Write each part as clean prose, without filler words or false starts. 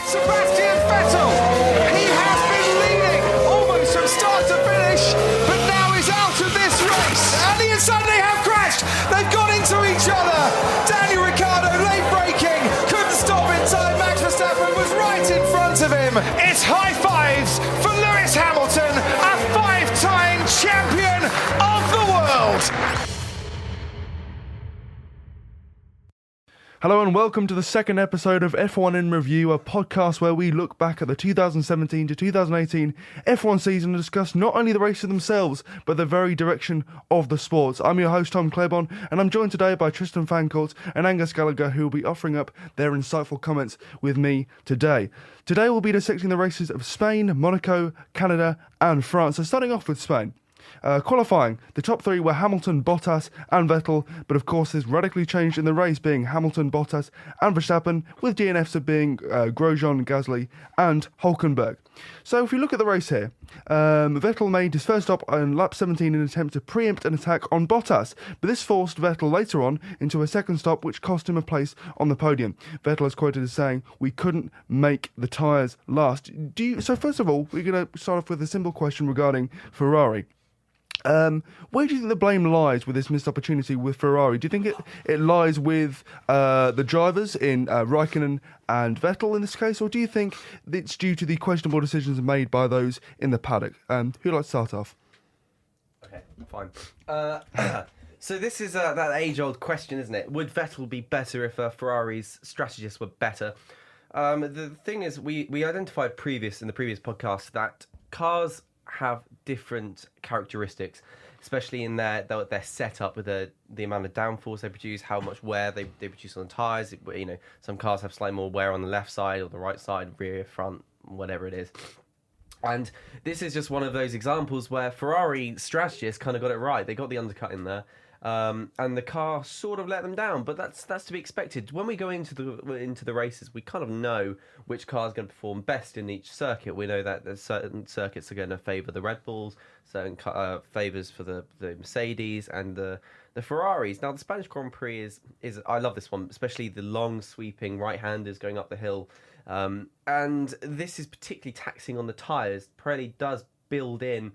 Sebastian Vettel, he has been leading almost from start to finish, but now he's out of this race. And he and Sunday have crashed. They've gone into each other. Daniel Ricciardo late braking, couldn't stop in time. Max Verstappen was right in front of him. It's high fives for Lewis Hamilton, a five-time champion of the world. Hello and welcome to the second episode of F1 in Review, a podcast where we look back at the 2017 to 2018 F1 season and discuss not only the races themselves, but the very direction of the sports. I'm your host, Tom Claiborne, and I'm joined today by Tristan Fancourt and Angus Gallagher, who will be offering up their insightful comments with me today. Today we'll be dissecting the races of Spain, Monaco, Canada and France. So starting off with Spain. Qualifying, the top three were Hamilton, Bottas and Vettel, but of course this radically changed in the race, being Hamilton, Bottas and Verstappen, with DNFs of being Grosjean, Gasly and Hülkenberg. So if we look at the race here, Vettel made his first stop on lap 17 in an attempt to preempt an attack on Bottas, but this forced Vettel later on into a second stop, which cost him a place on the podium. Vettel is quoted as saying, "We couldn't make the tyres last." So first of all, we're going to start off with a simple question regarding Ferrari. Where do you think the blame lies with this missed opportunity with Ferrari? Do you think it lies with the drivers in Raikkonen and Vettel in this case, or do you think it's due to the questionable decisions made by those in the paddock? Who'd like to start off? Okay, fine. So this is that age-old question, isn't it? Would Vettel be better if Ferrari's strategists were better? The thing is, we identified in the previous podcast that cars have different characteristics, especially in their setup with the amount of downforce they produce, how much wear they produce on the tyres. You know, some cars have slightly more wear on the left side or the right side, rear, front, whatever it is. And this is just one of those examples where Ferrari strategists kind of got it right. They got the undercut in there. And the car sort of let them down, but that's to be expected. When we go into the races, we kind of know which car is going to perform best in each circuit. We know that there's certain circuits are going to favour the Red Bulls, certain favours for the Mercedes and the Ferraris. Now the Spanish Grand Prix is I love this one, especially the long sweeping right-handers going up the hill, and this is particularly taxing on the tyres. Pirelli does build in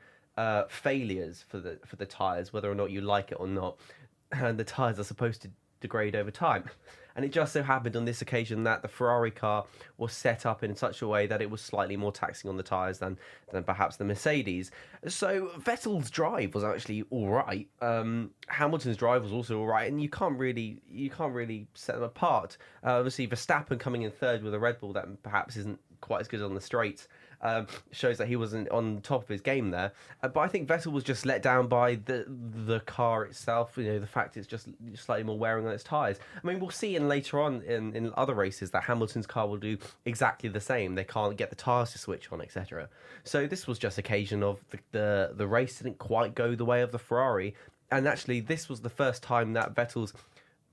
failures for the tyres, whether or not you like it or not, and the tyres are supposed to degrade over time. And it just so happened on this occasion that the Ferrari car was set up in such a way that it was slightly more taxing on the tyres than perhaps the Mercedes. So Vettel's drive was actually all right. Hamilton's drive was also all right, and you can't really set them apart. Obviously, Verstappen coming in third with a Red Bull that perhaps isn't quite as good on the straights shows that he wasn't on top of his game there. But I think Vettel was just let down by the car itself. You know, the fact it's just slightly more wearing on its tyres. I mean, we'll see later on in other races that Hamilton's car will do exactly the same. They can't get the tyres to switch on, etc. So this was just occasion of the race didn't quite go the way of the Ferrari. And actually, this was the first time that Vettel's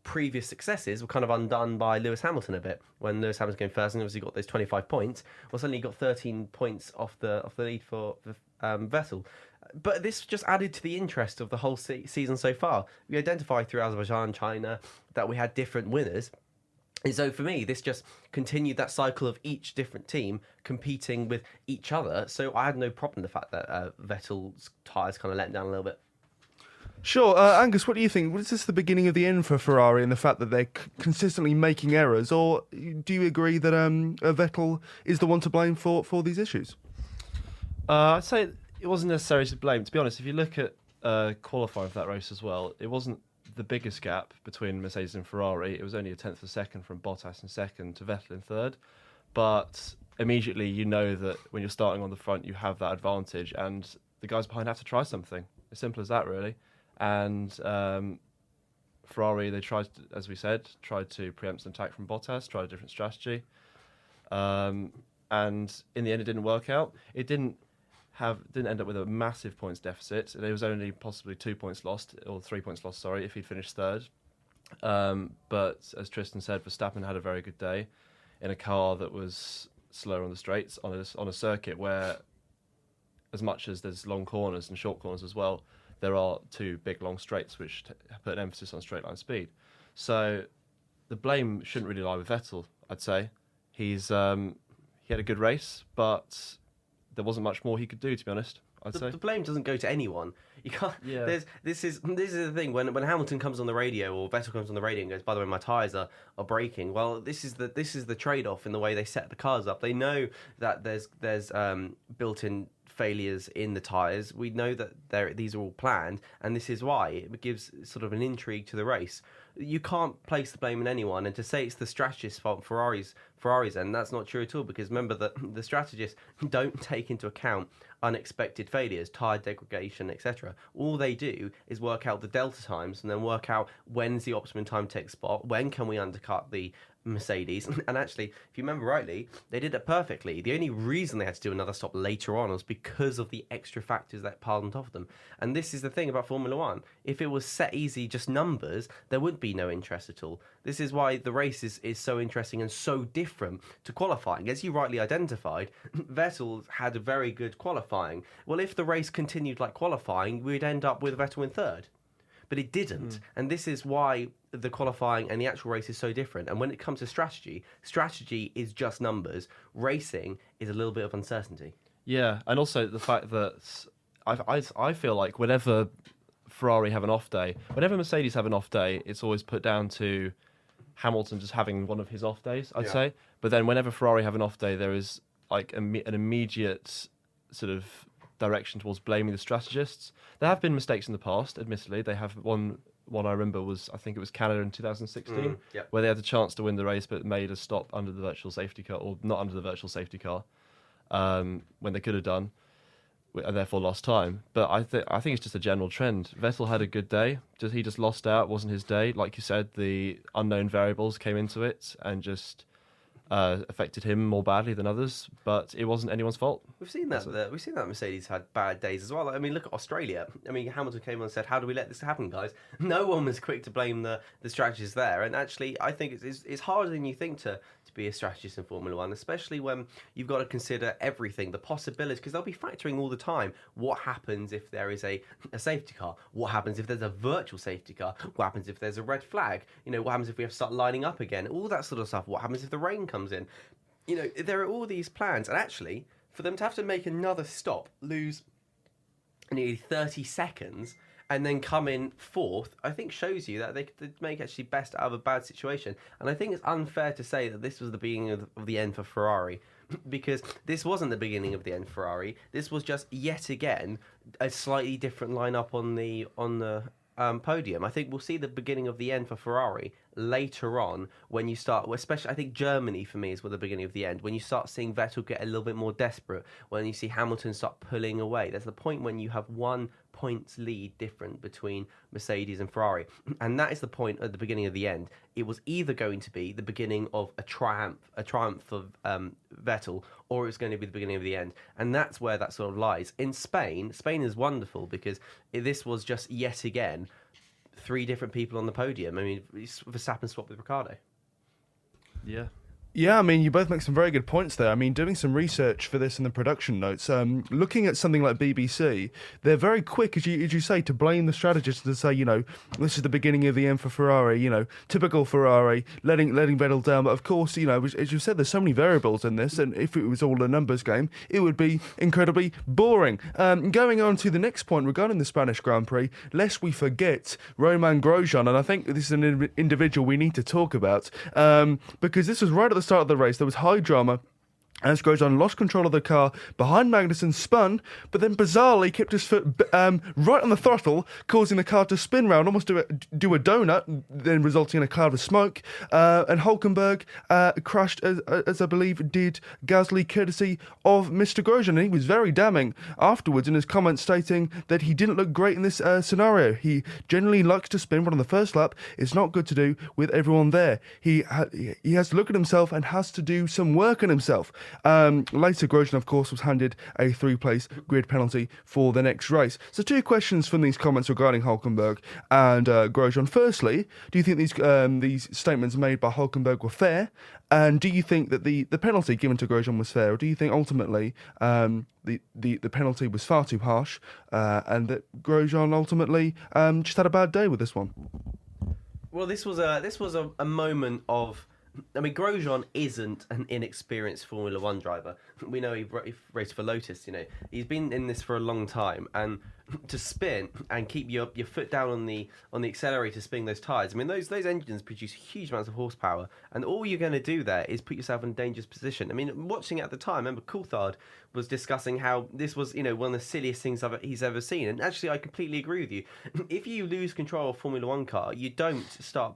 previous successes were kind of undone by Lewis Hamilton a bit. When Lewis Hamilton came first and obviously got those 25 points, well, suddenly he got 13 points off the lead for Vettel. But this just added to the interest of the whole season so far. We identified through Azerbaijan, China, that we had different winners. And so for me, this just continued that cycle of each different team competing with each other. So I had no problem with the fact that Vettel's tyres kind of let down a little bit. Sure. Angus, what do you think? Was this the beginning of the end for Ferrari and the fact that they're consistently making errors, or do you agree that Vettel is the one to blame for these issues? I'd say it wasn't necessarily to blame. To be honest, if you look at qualifying for that race as well, it wasn't the biggest gap between Mercedes and Ferrari. It was only a tenth of a second from Bottas in second to Vettel in third. But immediately you know that when you're starting on the front, you have that advantage, and the guys behind have to try something. As simple as that, really. And Ferrari, they tried, as we said, to preempt an attack from Bottas, tried a different strategy. And in the end, it didn't work out. It didn't end up with a massive points deficit. There was only possibly 2 points lost, or 3 points lost, sorry, if he'd finished third. But as Tristan said, Verstappen had a very good day in a car that was slower on the straights, on a circuit where, as much as there's long corners and short corners as well, there are two big long straights which put an emphasis on straight line speed. So the blame shouldn't really lie with Vettel, I'd say. He's he had a good race, but there wasn't much more he could do, to be honest. I'd say The blame doesn't go to anyone. You can't. Yeah. This is the thing when Hamilton comes on the radio or Vettel comes on the radio and goes, by the way, my tyres are breaking. Well, this is the trade off in the way they set the cars up. They know that there's built-in failures in the tyres. We know that these are all planned, and this is why it gives sort of an intrigue to the race. You can't place the blame on anyone, and to say it's the strategist's fault, Ferrari's, and that's not true at all, because remember that the strategists don't take into account unexpected failures, tyre degradation, etc. All they do is work out the delta times and then work out when's the optimum time to take spot, when can we undercut the Mercedes. And actually, if you remember rightly, they did it perfectly. The only reason they had to do another stop later on was because of the extra factors that piled on top of them. And this is the thing about Formula One. If it was set easy, just numbers, there would be no interest at all. This is why the race is so interesting and so different to qualifying. As you rightly identified, Vettel had a very good qualifying. Well, if the race continued like qualifying, we'd end up with Vettel in third. But it didn't. And this is why the qualifying and the actual race is so different. And when it comes to strategy is just numbers. Racing is a little bit of uncertainty. Yeah, and also the fact that I feel like whenever Ferrari have an off day, whenever Mercedes have an off day, it's always put down to Hamilton just having one of his off days, I'd say. But then whenever Ferrari have an off day, there is like an immediate sort of direction towards blaming the strategists. There have been mistakes in the past, admittedly. They have one I remember was, I think it was Canada in 2016, where they had the chance to win the race but made a stop under the virtual safety car, or not under the virtual safety car, when they could have done, and therefore lost time. But I think it's just a general trend. Vettel had a good day. He just lost out. It wasn't his day. Like you said, the unknown variables came into it and just affected him more badly than others, but it wasn't anyone's fault. We've seen that Mercedes had bad days as well. I mean, look at Australia. I mean, Hamilton came on and said, "How do we let this happen, guys?" No one was quick to blame the strategists there. And actually, I think it's harder than you think to be a strategist in Formula One, especially when you've got to consider everything, the possibilities, because they'll be factoring all the time. What happens if there is a safety car? What happens if there's a virtual safety car? What happens if there's a red flag? What happens if we have to start lining up again? All that sort of stuff. What happens if the rain comes in? There are all these plans, and actually, for them to have to make another stop, lose nearly 30 seconds, and then come in fourth, I think shows you that they could make actually best out of a bad situation. And I think it's unfair to say that this was the beginning of the end for Ferrari, because this wasn't the beginning of the end for Ferrari. This was just yet again a slightly different lineup on the podium. I think we'll see the beginning of the end for Ferrari later on when you start, especially I think Germany for me is where the beginning of the end, when you start seeing Vettel get a little bit more desperate, when you see Hamilton start pulling away. There's the point when you have 1 points lead different between Mercedes and Ferrari, and that is the point at the beginning of the end. It was either going to be the beginning of a triumph of Vettel, or it's going to be the beginning of the end, and that's where that sort of lies. In Spain is wonderful because this was just yet again 3 different people on the podium. I mean, Verstappen swapped with Ricciardo. Yeah. Yeah, I mean, you both make some very good points there. I mean, doing some research for this in the production notes, looking at something like BBC, they're very quick, as you say, to blame the strategists and to say, this is the beginning of the end for Ferrari, typical Ferrari, letting Vettel down. But of course, as you said, there's so many variables in this, and if it was all a numbers game, it would be incredibly boring. Going on to the next point regarding the Spanish Grand Prix, lest we forget Romain Grosjean, and I think this is an individual we need to talk about, because this was right at the start of the race. There was high drama as Grosjean lost control of the car behind Magnussen, spun, but then bizarrely kept his foot right on the throttle, causing the car to spin round, almost do a donut, then resulting in a cloud of smoke. And Hulkenberg crashed, as I believe did Gasly, courtesy of Mr. Grosjean. And he was very damning afterwards in his comments, stating that he didn't look great in this scenario. He generally likes to spin, but on the first lap, it's not good to do with everyone there. He has to look at himself and has to do some work on himself. Later, Grosjean, of course, was handed a 3-place grid penalty for the next race. So 2 questions from these comments regarding Hulkenberg and Grosjean. Firstly, do you think these statements made by Hulkenberg were fair? And do you think that the penalty given to Grosjean was fair? Or do you think ultimately the penalty was far too harsh and that Grosjean ultimately just had a bad day with this one? Well, this was a moment of I mean, Grosjean isn't an inexperienced Formula One driver. We know he raced for Lotus. He's been in this for a long time, and to spin and keep your foot down on the accelerator, spinning those tires. I mean, those engines produce huge amounts of horsepower, and all you're going to do there is put yourself in a dangerous position. I mean, watching it at the time, remember Coulthard was discussing how this was, one of the silliest things he's ever seen. And actually, I completely agree with you. If you lose control of a Formula One car, you don't start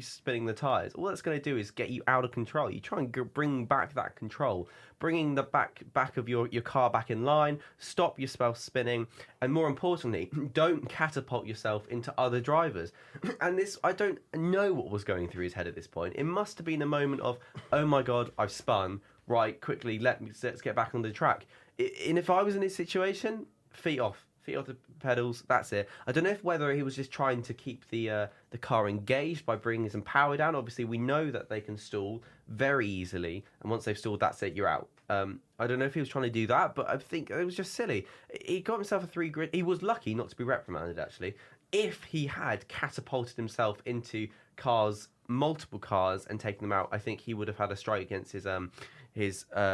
spinning the tires. All that's going to do is get you out of control. You try and bring back that control, bringing the back of your car back in line, stop yourself spinning, and more importantly, don't catapult yourself into other drivers. And this, I don't know what was going through his head at this point. It must have been a moment of, oh my God, I've spun. Right, quickly, let's get back on the track. And if I was in this situation, feet off the pedals. That's it. I don't know whether he was just trying to keep the car engaged by bringing some power down. Obviously, we know that they can stall very easily, and once they've stalled, that's it. You're out. I don't know if he was trying to do that, but I think it was just silly. He got himself a 3 grid. He was lucky not to be reprimanded. Actually, if he had catapulted himself into multiple cars, and taken them out, I think he would have had a strike against his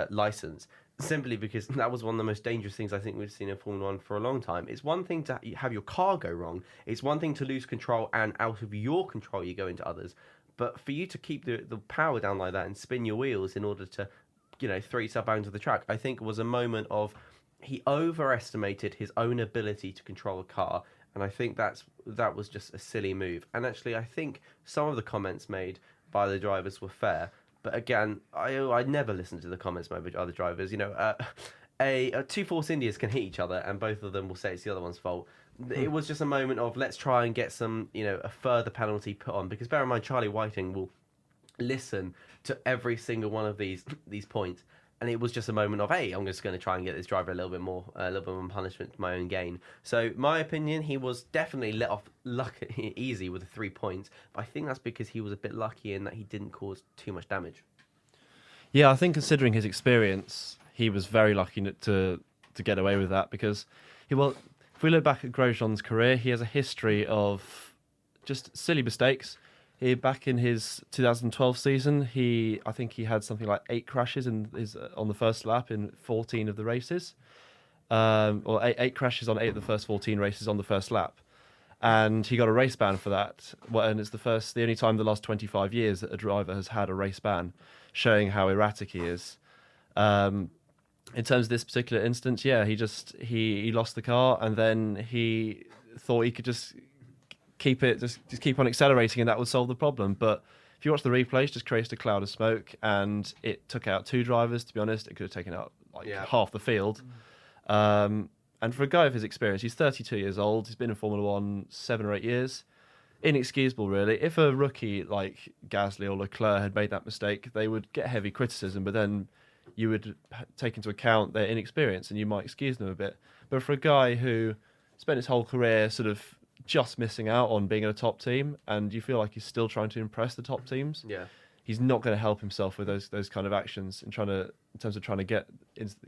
license, simply because that was one of the most dangerous things I think we've seen in Formula 1 for a long time. It's one thing to have your car go wrong. It's one thing to lose control, and out of your control you go into others. But for you to keep the power down like that and spin your wheels in order to, throw yourself out into the track, I think was a moment of he overestimated his own ability to control a car. And I think that was just a silly move. And actually, I think some of the comments made by the drivers were fair. But again, I never listen to the comments made by other drivers. Two Force Indias can hit each other, and both of them will say it's the other one's fault. It was just a moment of, let's try and get some, a further penalty put on. Because bear in mind, Charlie Whiting will listen to every single one of these points. And it was just a moment of, hey, I'm just going to try and get this driver a little bit more punishment to my own gain. So, my opinion, he was definitely let off easy with the 3 points. But I think that's because he was a bit lucky in that he didn't cause too much damage. Yeah, I think considering his experience, he was very lucky to get away with that. Because, if we look back at Grosjean's career, he has a history of just silly mistakes. Back in his 2012 season, I think he had something like 8 crashes on the first lap in 14 of the races, or eight crashes on 8 of the first 14 races on the first lap, and he got a race ban for that. And it's the only time in the last 25 years that a driver has had a race ban, showing how erratic he is. In terms of this particular instance, yeah, he lost the car, and then he thought he could just keep on accelerating, and that would solve the problem. But if you watch the replays, just created a cloud of smoke, and it took out 2 drivers. To be honest, it could have taken out half the field. And for a guy of his experience, he's 32 years old. He's been in Formula 1 7 or 8 years. Inexcusable, really. If a rookie like Gasly or Leclerc had made that mistake, they would get heavy criticism, but then you would take into account their inexperience, and you might excuse them a bit. But for a guy who spent his whole career sort of just missing out on being in a top team, and you feel like he's still trying to impress the top teams, he's not going to help himself with those kind of actions in terms of trying to get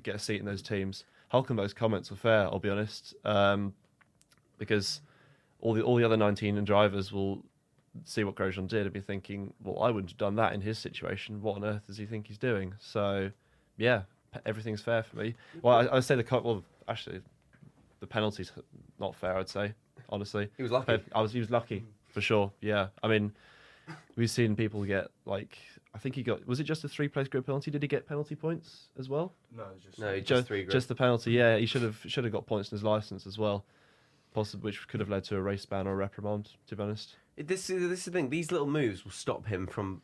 a seat in those teams. Hulkenberg's comments were fair, I'll be honest, because all the other 19 drivers will see what Grosjean did and be thinking, well, I wouldn't have done that in his situation. What on earth does he think he's doing? So, yeah, everything's fair for me. Well, I'd say actually, the penalty's not fair, I'd say. Honestly, he was lucky. He was lucky for sure. Yeah, I mean, we've seen people get I think he got. Was it just a 3-place grid penalty? Did he get penalty points as well? No, just 3 grid. Just the penalty. Yeah, he should have got points in his license as well, possibly, which could have led to a race ban or a reprimand. To be honest, this is the thing. These little moves will stop him from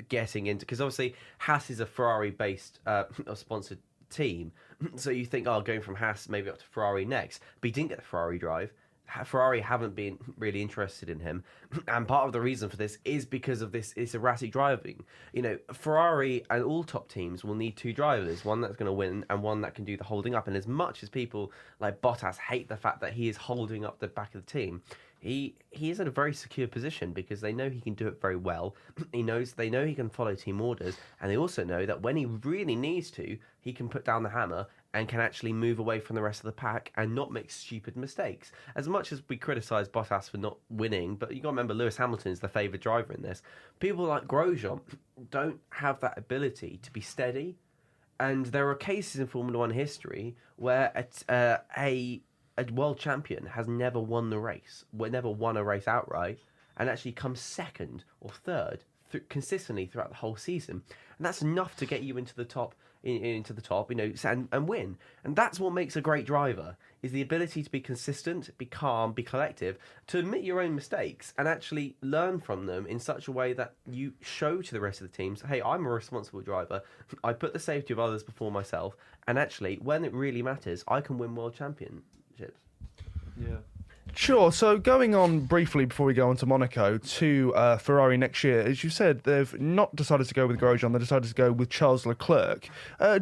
getting into, because obviously Haas is a Ferrari-based or sponsored team, so you think, going from Haas maybe up to Ferrari next, but he didn't get the Ferrari drive. Ferrari haven't been really interested in him, and part of the reason for this is because of this erratic driving. Ferrari and all top teams will need 2 drivers, one that's going to win and one that can do the holding up. And as much as people like Bottas hate the fact that he is holding up the back of the team, he is in a very secure position because they know he can do it very well. They know he can follow team orders, and they also know that when he really needs to, he can put down the hammer and can actually move away from the rest of the pack and not make stupid mistakes. As much as we criticise Bottas for not winning, but you got to remember Lewis Hamilton is the favoured driver in this. People like Grosjean don't have that ability to be steady, and there are cases in Formula One history where a world champion has never won the race, never won a race outright, and actually comes second or third consistently throughout the whole season, and that's enough to get you into the top, and win. And that's what makes a great driver, is the ability to be consistent, be calm, be collective, to admit your own mistakes and actually learn from them in such a way that you show to the rest of the teams, hey, I'm a responsible driver. I put the safety of others before myself, and actually, when it really matters, I can win world championships. Yeah. Sure. So going on briefly before we go on to Monaco to Ferrari next year, as you said, they've not decided to go with Grosjean. They decided to go with Charles Leclerc.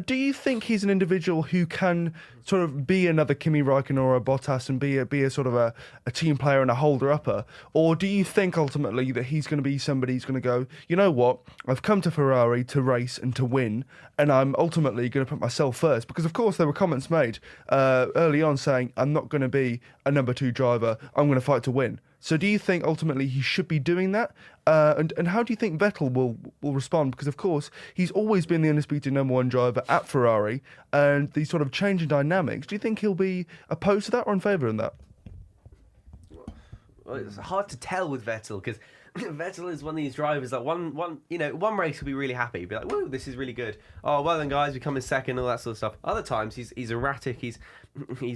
Do you think he's an individual who can sort of be another Kimi Räikkönen or a Bottas and be a sort of a team player and a holder-upper? Or do you think ultimately that he's going to be somebody who's going to go, you know what, I've come to Ferrari to race and to win, and I'm ultimately going to put myself first? Because, of course, there were comments made early on saying, I'm not going to be a number 2 driver, I'm going to fight to win. So do you think ultimately he should be doing that? And how do you think Vettel will respond? Because, of course, he's always been the undisputed number 1 driver at Ferrari, and these sort of changing dynamics, do you think he'll be opposed to that or in favour of that? Well, it's hard to tell with Vettel, because Vettel is one of these drivers that one race will be really happy, he'll be like, woo, this is really good. Oh, well then, guys, we come in second, all that sort of stuff. Other times he's erratic, he's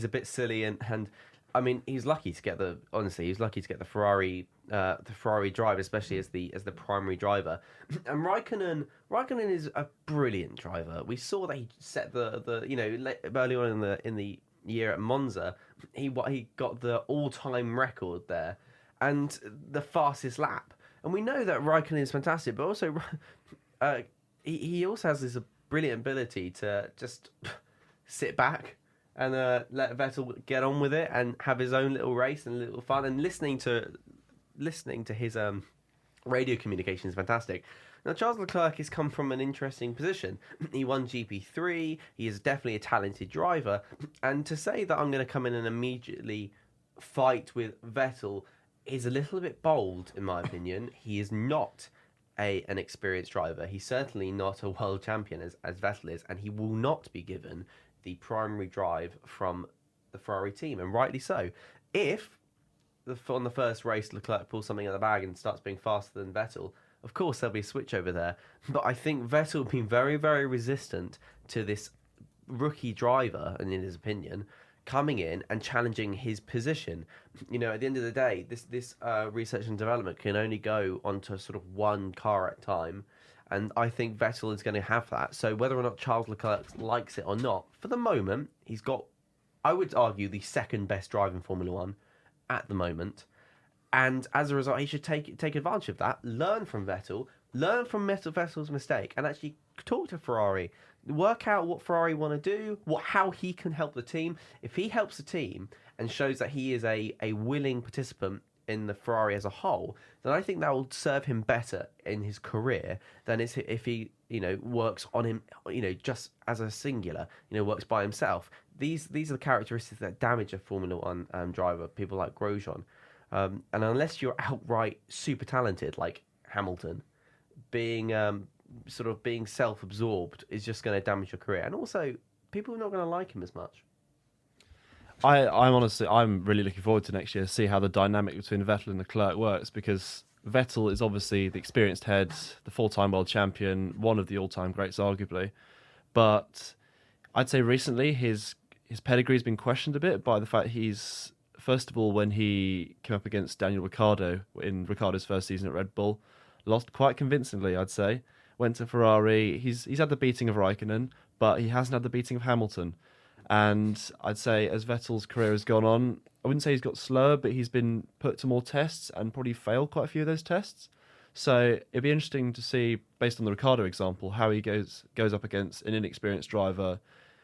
a bit silly, and I mean, he's lucky to get the Ferrari drive, especially as the primary driver. And Raikkonen is a brilliant driver. We saw that he set the early on in the year at Monza, he got the all-time record there and the fastest lap. And we know that Raikkonen is fantastic, but also he also has this brilliant ability to just sit back and let Vettel get on with it and have his own little race and a little fun. And listening to his radio communication is fantastic. Now, Charles Leclerc has come from an interesting position. He won GP3. He is definitely a talented driver. And to say that I'm going to come in and immediately fight with Vettel is a little bit bold, in my opinion. He is not an experienced driver. He's certainly not a world champion as Vettel is, and he will not be given the primary drive from the Ferrari team, and rightly so. If on the first race Leclerc pulls something out of the bag and starts being faster than Vettel, of course there'll be a switch over there. But I think Vettel will be very, very resistant to this rookie driver, and in his opinion, coming in and challenging his position. You know, at the end of the day, this research and development can only go onto sort of one car at a time. And I think Vettel is going to have that. So whether or not Charles Leclerc likes it or not, for the moment, he's got, I would argue, the second best driver in Formula One at the moment. And as a result, he should take advantage of that, learn from Vettel's mistake, and actually talk to Ferrari, work out what Ferrari want to do, how he can help the team. If he helps the team and shows that he is a willing participant in the Ferrari as a whole, then I think that will serve him better in his career than if he works on him just as a singular, works by himself. These are the characteristics that damage a Formula One driver, people like Grosjean. And unless you're outright super talented like Hamilton, being self-absorbed is just going to damage your career, and also people are not going to like him as much. I'm really looking forward to next year to see how the dynamic between Vettel and Leclerc works, because Vettel is obviously the experienced head, the 4-time world champion, one of the all-time greats arguably, but I'd say recently his pedigree has been questioned a bit by the fact he's, first of all, when he came up against Daniel Ricciardo in Ricciardo's first season at Red Bull, lost quite convincingly, I'd say. Went to Ferrari. He's had the beating of Raikkonen, but he hasn't had the beating of Hamilton. And I'd say as Vettel's career has gone on, I wouldn't say he's got slower, but he's been put to more tests and probably failed quite a few of those tests. So it'd be interesting to see, based on the Ricciardo example, how he goes up against an inexperienced driver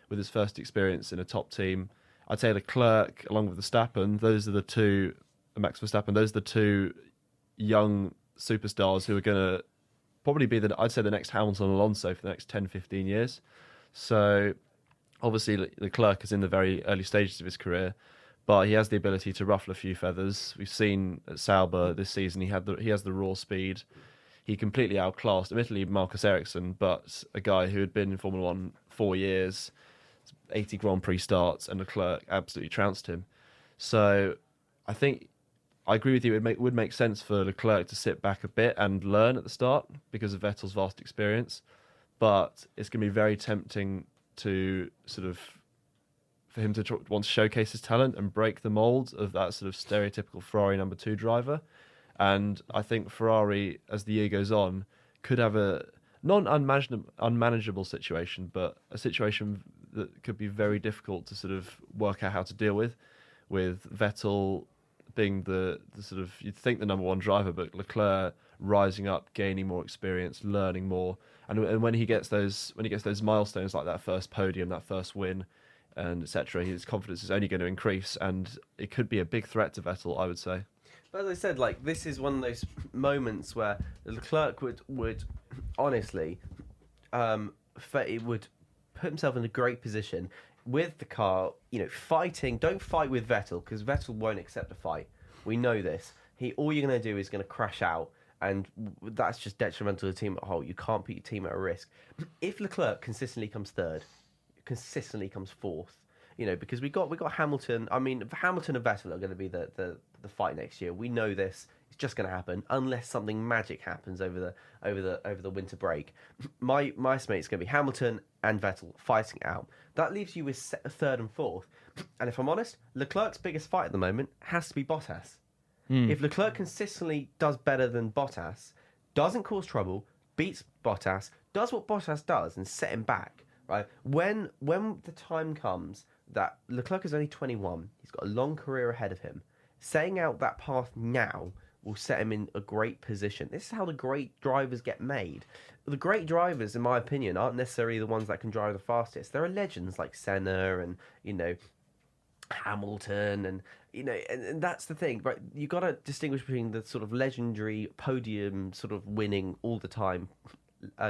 with his first experience in a top team. I'd say Leclerc, along with Verstappen, Max Verstappen, those are the two young superstars who are going to probably be the next Hamilton Alonso for the next 10, 15 years. So Obviously, Leclerc is in the very early stages of his career, but he has the ability to ruffle a few feathers. We've seen at Sauber this season he has the raw speed. He completely outclassed, admittedly, Marcus Ericsson, but a guy who had been in Formula 1 4 years, 80 Grand Prix starts, and Leclerc absolutely trounced him. So I think I agree with you. It would make sense for Leclerc to sit back a bit and learn at the start because of Vettel's vast experience. But it's going to be very tempting to for him to want to showcase his talent and break the mold of that sort of stereotypical Ferrari number 2 driver. And I think Ferrari, as the year goes on, could have a unmanageable situation, but a situation that could be very difficult to sort of work out how to deal with Vettel being the sort of, you'd think the number 1 driver, but Leclerc rising up, gaining more experience, learning more, and when he gets those milestones like that first podium, that first win, and etc., his confidence is only going to increase, and it could be a big threat to Vettel, I would say. But as I said, like, this is one of those moments where Leclerc would honestly, it would put himself in a great position with the car, fighting. Don't fight with Vettel, because Vettel won't accept a fight. We know this. All you're going to do is going to crash out, and that's just detrimental to the team at whole. You can't put your team at a risk. If Leclerc consistently comes third, consistently comes fourth, because we got Hamilton. I mean, Hamilton and Vettel are going to be the fight next year. We know this. It's just going to happen unless something magic happens over the winter break. My estimate's going to be Hamilton and Vettel fighting out. That leaves you with third and fourth. And if I'm honest, Leclerc's biggest fight at the moment has to be Bottas. If Leclerc consistently does better than Bottas, doesn't cause trouble, beats Bottas, does what Bottas does and set him back, right? When the time comes that Leclerc is only 21, he's got a long career ahead of him, setting out that path now will set him in a great position. This is how the great drivers get made. The great drivers, in my opinion, aren't necessarily the ones that can drive the fastest. There are legends like Senna and, Hamilton and that's the thing, right? You got to distinguish between the sort of legendary podium sort of winning all the time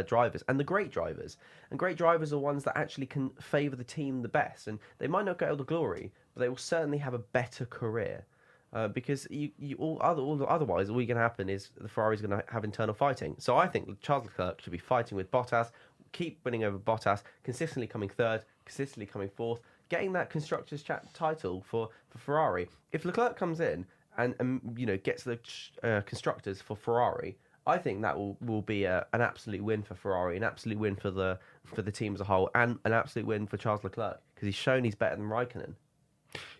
drivers and the great drivers. And great drivers are ones that actually can favour the team the best, and they might not get all the glory, but they will certainly have a better career. Because otherwise, all going to happen is the Ferrari's going to have internal fighting. So I think Charles Leclerc should be fighting with Bottas, keep winning over Bottas, consistently coming third, consistently coming fourth, getting that constructors title for Ferrari. If Leclerc comes in and gets the constructors for Ferrari, I think that will be an absolute win for Ferrari, an absolute win for the team as a whole, and an absolute win for Charles Leclerc because he's shown he's better than Raikkonen.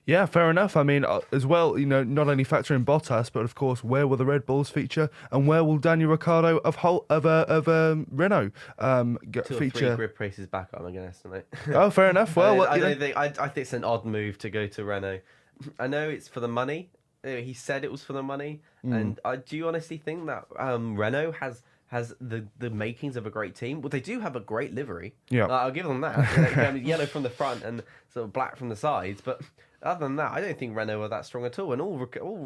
Yeah, fair enough. I mean, as well, not only factor in Bottas, but of course, where will the Red Bulls feature, and where will Daniel Ricciardo of Renault feature? 3 grid races back, I'm going to estimate. Oh, fair enough. Well, I think it's an odd move to go to Renault. I know it's for the money. He said it was for the money, and do you honestly think that Renault has the makings of a great team? Well, they do have a great livery. Yeah, I'll give them that. Yellow from the front and sort of black from the sides, but other than that, I don't think Renault are that strong at all. And all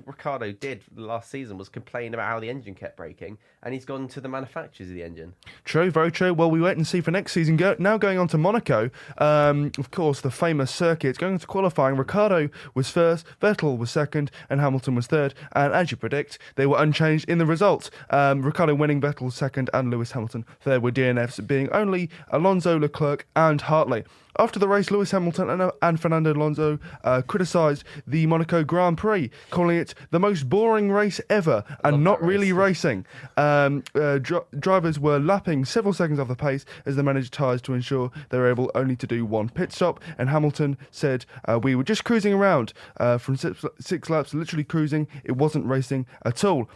Ricciardo did last season was complain about how the engine kept breaking, and he's gone to the manufacturers of the engine. True, very true. Well, we wait and see for next season. Now going on to Monaco, of course, the famous circuit. Going into qualifying, Ricciardo was first, Vettel was second, and Hamilton was third. And as you predict, they were unchanged in the results. Ricciardo winning, Vettel second, and Lewis Hamilton third, with DNFs being only Alonso, Leclerc, and Hartley. After the race, Lewis Hamilton and Fernando Alonso criticised the Monaco Grand Prix, calling it the most boring race ever and not really racing. Drivers were lapping several seconds off the pace as they managed tyres to ensure they were able only to do one pit stop. And Hamilton said, we were just cruising around from six laps, literally cruising. It wasn't racing at all.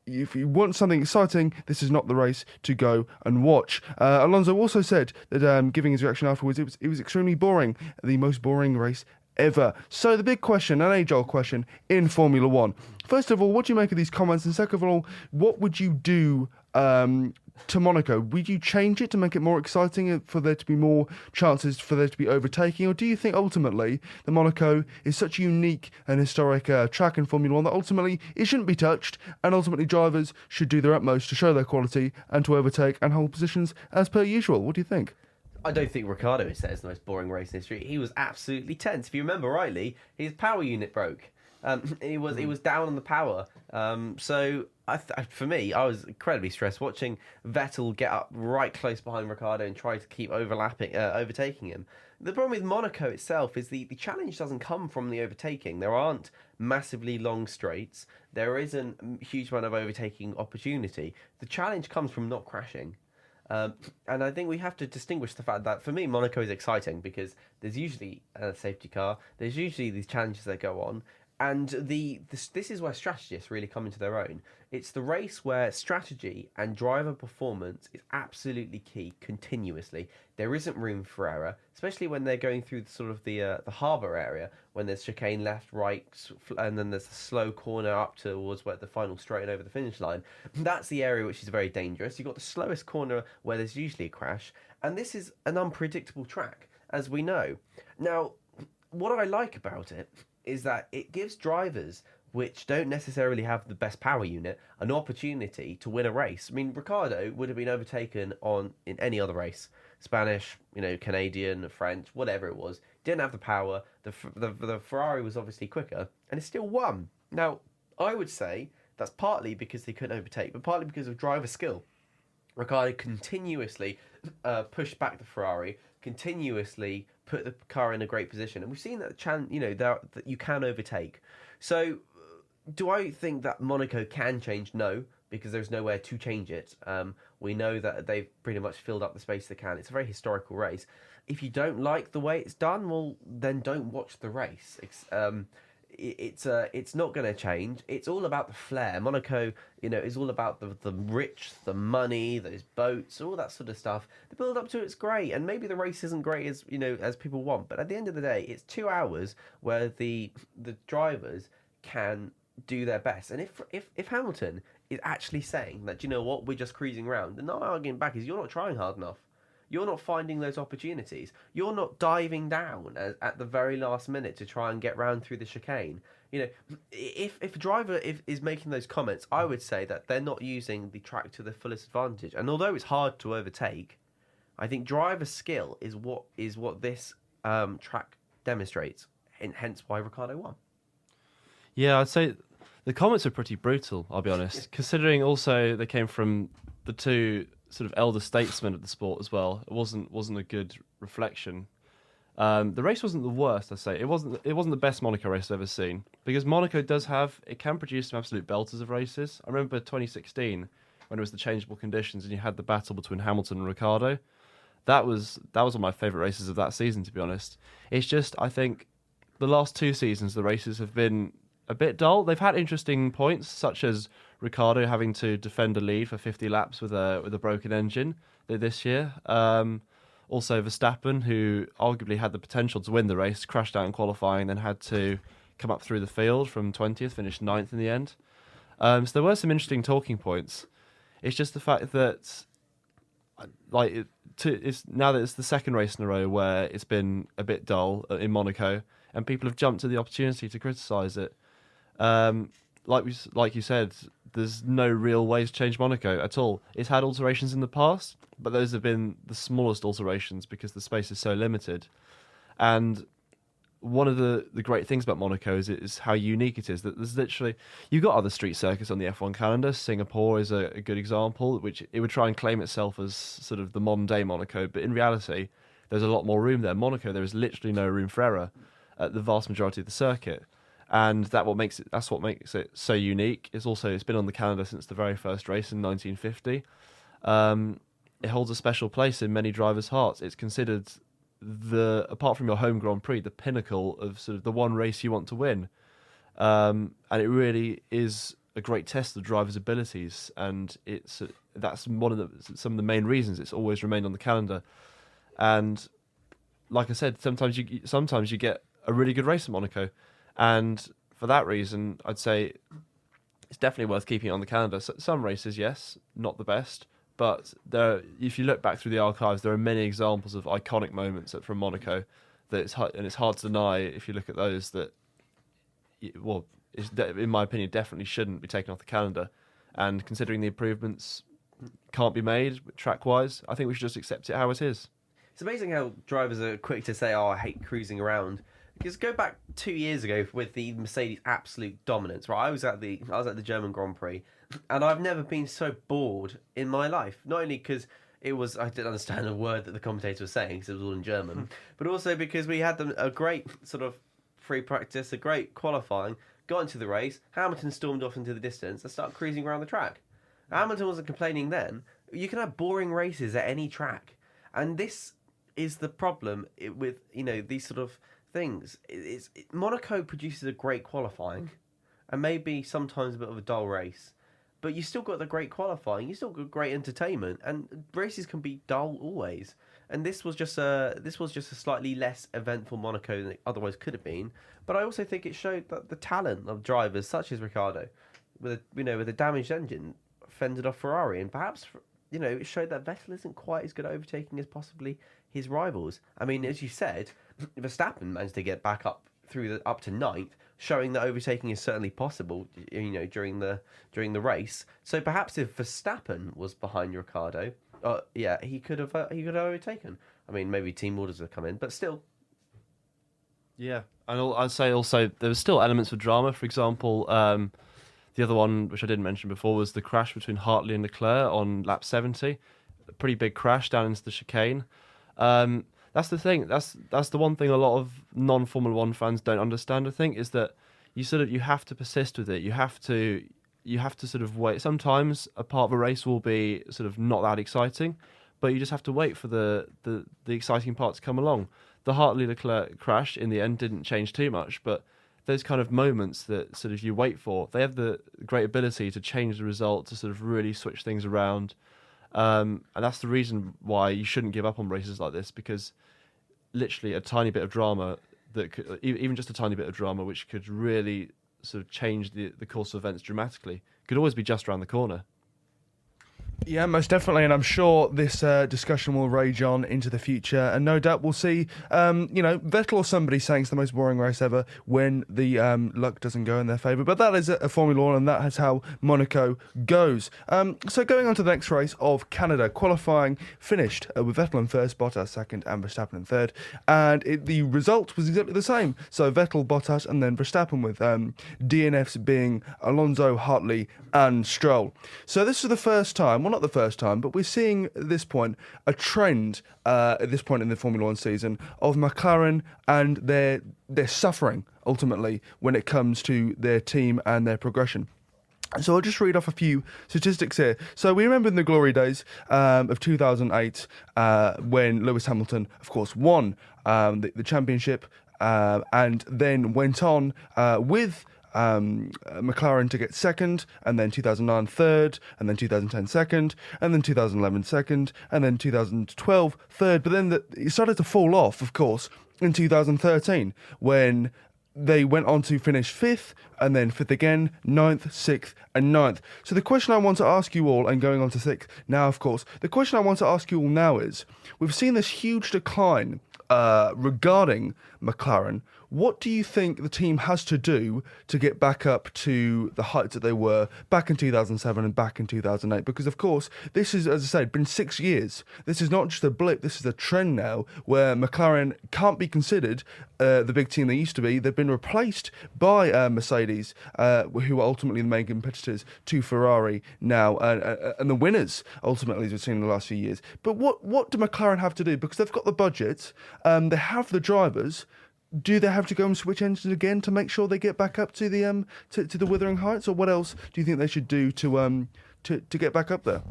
If you want something exciting, this is not the race to go and watch. Alonso also said that, giving his reaction afterwards, it was extremely boring, the most boring race ever. So the big question, an age-old question in Formula One. First of all, what do you make of these comments? And second of all, what would you do to Monaco? Would you change it to make it more exciting, for there to be more chances for there to be overtaking? Or do you think ultimately that Monaco is such a unique and historic track in Formula One that ultimately it shouldn't be touched, and ultimately drivers should do their utmost to show their quality and to overtake and hold positions as per usual? What do you think? I don't think Ricciardo is the most boring race in history. He was absolutely tense. If you remember rightly, his power unit broke. He was down on the power. So for me, I was incredibly stressed watching Vettel get up right close behind Ricciardo and try to keep overtaking him. The problem with Monaco itself is the challenge doesn't come from the overtaking. There aren't massively long straights. There isn't a huge amount of overtaking opportunity. The challenge comes from not crashing. And I think we have to distinguish the fact that, for me, Monaco is exciting because there's usually a safety car, there's usually these challenges that go on, and this is where strategists really come into their own. It's the race where strategy and driver performance is absolutely key continuously. There isn't room for error, especially when they're going through the harbour area, when there's chicane left, right, and then there's a slow corner up towards where the final straight and over the finish line. That's the area which is very dangerous. You've got the slowest corner where there's usually a crash, and this is an unpredictable track, as we know. Now, what I like about it is that it gives drivers which don't necessarily have the best power unit an opportunity to win a race. I mean, Ricciardo would have been overtaken in any other race. Spanish, Canadian, French, whatever it was. Didn't have the power. The Ferrari was obviously quicker, and it still won. Now, I would say that's partly because they couldn't overtake, but partly because of driver skill. Ricciardo continuously pushed back the Ferrari, continuously put the car in a great position, and we've seen that that you can overtake. So, do I think that Monaco can change? No, because there's nowhere to change it. We know that they've pretty much filled up the space they can. It's a very historical race. If you don't like the way it's done, well, then don't watch the race. It's not going to change. It's all about the flair. Monaco, is all about the rich, the money, those boats, all that sort of stuff. The build up to it's great, and maybe the race isn't great as people want. But at the end of the day, it's 2 hours where the drivers can do their best. And if Hamilton is actually saying that, we're just cruising around, then our argument back is you're not trying hard enough. You're not finding those opportunities. You're not diving down at the very last minute to try and get round through the chicane. If a driver is making those comments, I would say that they're not using the track to the fullest advantage. And although it's hard to overtake, I think driver skill is what this track demonstrates, and hence why Ricciardo won. Yeah, I'd say the comments are pretty brutal, I'll be honest, considering also they came from the two sort of elder statesmen of the sport as well. It wasn't a good reflection. The race wasn't the worst, I'd say. It wasn't the best Monaco race I've ever seen, because Monaco can produce some absolute belters of races. I remember 2016 when it was the changeable conditions and you had the battle between Hamilton and Ricciardo. That was one of my favourite races of that season, to be honest. It's just, I think the last 2 seasons the races have been a bit dull. They've had interesting points, such as Ricciardo having to defend a lead for 50 laps with a broken engine this year. Also Verstappen, who arguably had the potential to win the race, crashed out in qualifying, then had to come up through the field from 20th, finished 9th in the end. So there were some interesting talking points. It's just the fact that, now that it's the second race in a row where it's been a bit dull in Monaco, and people have jumped at the opportunity to criticise it. Like you said, there's no real way to change Monaco at all. It's had alterations in the past, but those have been the smallest alterations because the space is so limited. And one of the great things about Monaco is how unique it is. That there's literally, you've got other street circuits on the F1 calendar. Singapore is a good example, which it would try and claim itself as sort of the modern day Monaco, but in reality, there's a lot more room there. Monaco, there is literally no room for error at the vast majority of the circuit. And that's what makes it so unique. It's been on the calendar since the very first race in 1950. It holds a special place in many drivers' hearts. It's considered apart from your home Grand Prix, the pinnacle of sort of the one race you want to win. And it really is a great test of drivers' abilities, and that's some of the main reasons it's always remained on the calendar. And like I said, sometimes you get a really good race at Monaco. And for that reason, I'd say it's definitely worth keeping it on the calendar. Some races, yes, not the best, but if you look back through the archives, there are many examples of iconic moments from Monaco it's hard to deny if you look at those that, in my opinion, definitely shouldn't be taken off the calendar. And considering the improvements can't be made track-wise, I think we should just accept it how it is. It's amazing how drivers are quick to say, "Oh, I hate cruising around." Because go back 2 years ago with the Mercedes absolute dominance, right? I was at the German Grand Prix, and I've never been so bored in my life. Not only because I didn't understand a word that the commentator was saying because it was all in German, but also because we had a great sort of free practice, a great qualifying, got into the race. Hamilton stormed off into the distance and started cruising around the track. Hamilton wasn't complaining then. You can have boring races at any track, and this is the problem with these sort of things. Monaco produces a great qualifying and maybe sometimes a bit of a dull race, but you still got the great qualifying, you still got great entertainment, and races can be dull always. And this was just a slightly less eventful Monaco than it otherwise could have been. But I also think it showed that the talent of drivers such as Ricciardo, with a damaged engine, fended off Ferrari, and perhaps it showed that Vettel isn't quite as good at overtaking as possibly his rivals. I mean, as you said, Verstappen managed to get back up to ninth, showing that overtaking is certainly possible. During the race. So perhaps if Verstappen was behind Ricciardo, he could have overtaken. I mean, maybe team orders have come in, but still. Yeah, and I'd say also there was still elements of drama. For example, the other one, which I didn't mention before, was the crash between Hartley and Leclerc on lap 70. A pretty big crash down into the chicane. That's the thing. That's the one thing a lot of non-Formula One fans don't understand. I think is that you have to persist with it. You have to sort of wait. Sometimes a part of a race will be sort of not that exciting, but you just have to wait for the exciting part to come along. The Hartley Leclerc crash in the end didn't change too much, but those kind of moments that sort of you wait for, they have the great ability to change the result, to sort of really switch things around. And that's the reason why you shouldn't give up on races like this, because literally a tiny bit of drama, even just a tiny bit of drama, which could really sort of change the course of events dramatically, could always be just around the corner. Yeah, most definitely, and I'm sure this discussion will rage on into the future, and no doubt we'll see, Vettel or somebody saying it's the most boring race ever when the luck doesn't go in their favour. But that is a Formula One, and that is how Monaco goes. So going on to the next race of Canada, qualifying finished with Vettel in first, Bottas second, and Verstappen in third, and the result was exactly the same. So Vettel, Bottas, and then Verstappen, with DNFs being Alonso, Hartley, and Stroll. So this is the first time. Well, not the first time, but we're seeing at this point a trend at this point in the Formula One season of McLaren and their suffering ultimately when it comes to their team and their progression. So I'll just read off a few statistics here. So we remember in the glory days of 2008 when Lewis Hamilton, of course, won the championship and then went on with McLaren to get second, and then 2009 third, and then 2010 second, and then 2011 second, and then 2012 third. But then it started to fall off, of course, in 2013 when they went on to finish fifth, and then fifth again, ninth, sixth, and ninth. So the question I want to ask you all, and going on to sixth now, of course, the question I want to ask you all now is, we've seen this huge decline regarding McLaren. What do you think the team has to do to get back up to the heights that they were back in 2007 and back in 2008? Because, of course, this is, as I said, been 6 years. This is not just a blip. This is a trend now where McLaren can't be considered the big team they used to be. They've been replaced by Mercedes, who are ultimately the main competitors to Ferrari now, and the winners, ultimately, as we've seen in the last few years. But what do McLaren have to do? Because they've got the budget, they have the drivers. Do they have to go and switch engines again to make sure they get back up to the to the withering heights, or what else do you think they should do to get back up there?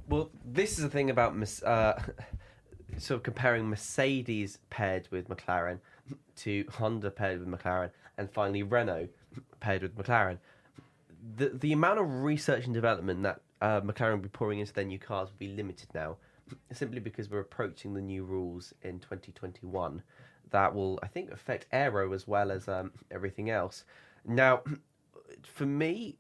Well, this is the thing about sort of comparing Mercedes paired with McLaren to Honda paired with McLaren, and finally Renault paired with McLaren. The amount of research and development that McLaren will be pouring into their new cars will be limited now, simply because we're approaching the new rules in 2021. That will, I think, affect aero as well as everything else. Now, for me,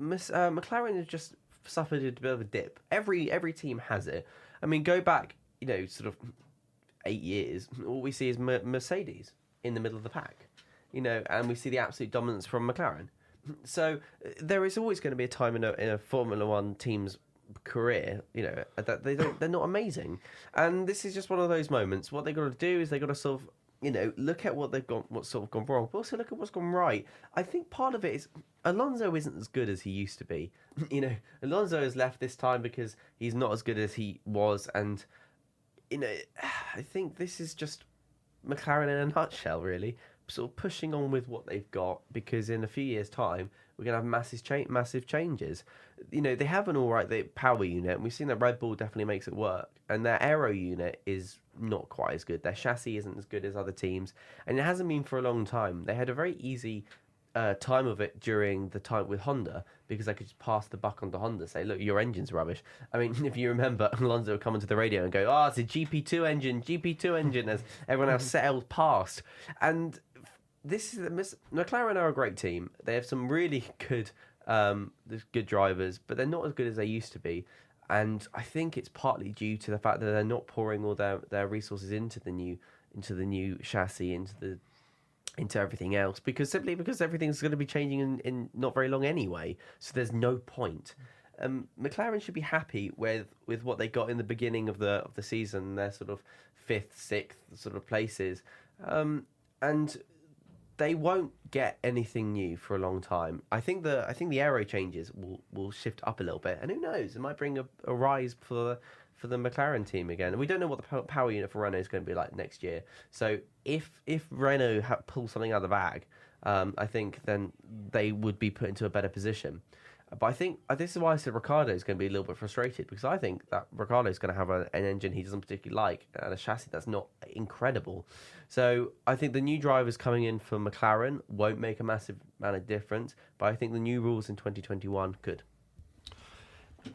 McLaren has just suffered a bit of a dip. Every team has it. I mean, go back, sort of 8 years. All we see is Mercedes in the middle of the pack, and we see the absolute dominance from McLaren. So there is always going to be a time in a Formula One team's career, that they're not amazing. And this is just one of those moments. What they got to do is they got to sort of, look at what they've got, what's sort of gone wrong, but also look at what's gone right. I think part of it is Alonso isn't as good as he used to be. Alonso has left this time because he's not as good as he was, and I think this is just McLaren in a nutshell, really, sort of pushing on with what they've got, because in a few years' time we're going to have massive changes. They have an all right power unit, and we've seen that Red Bull definitely makes it work, and their aero unit is not quite as good. Their chassis isn't as good as other teams, and it hasn't been for a long time. They had a very easy time of it during the time with Honda, because they could just pass the buck on to Honda, say, look, your engine's rubbish. I mean, if you remember, Alonso would come onto the radio and go, it's a GP2 engine, as everyone else sailed past. And McLaren are a great team. They have some really good drivers, but they're not as good as they used to be. And I think it's partly due to the fact that they're not pouring all their resources into the new chassis, into everything else, because everything's going to be changing in not very long anyway. So there's no point. McLaren should be happy with what they got in the beginning of the season. Their sort of 5th, 6th sort of places, and they won't get anything new for a long time. I think the aero changes will shift up a little bit, and who knows, it might bring a rise for the McLaren team again. We don't know what the power unit for Renault is going to be like next year. So if Renault pulls something out of the bag, I think then they would be put into a better position. But I think this is why I said Ricciardo is going to be a little bit frustrated, because I think that Ricciardo is going to have an engine he doesn't particularly like and a chassis that's not incredible. So I think the new drivers coming in for McLaren won't make a massive amount of difference, but I think the new rules in 2021 could.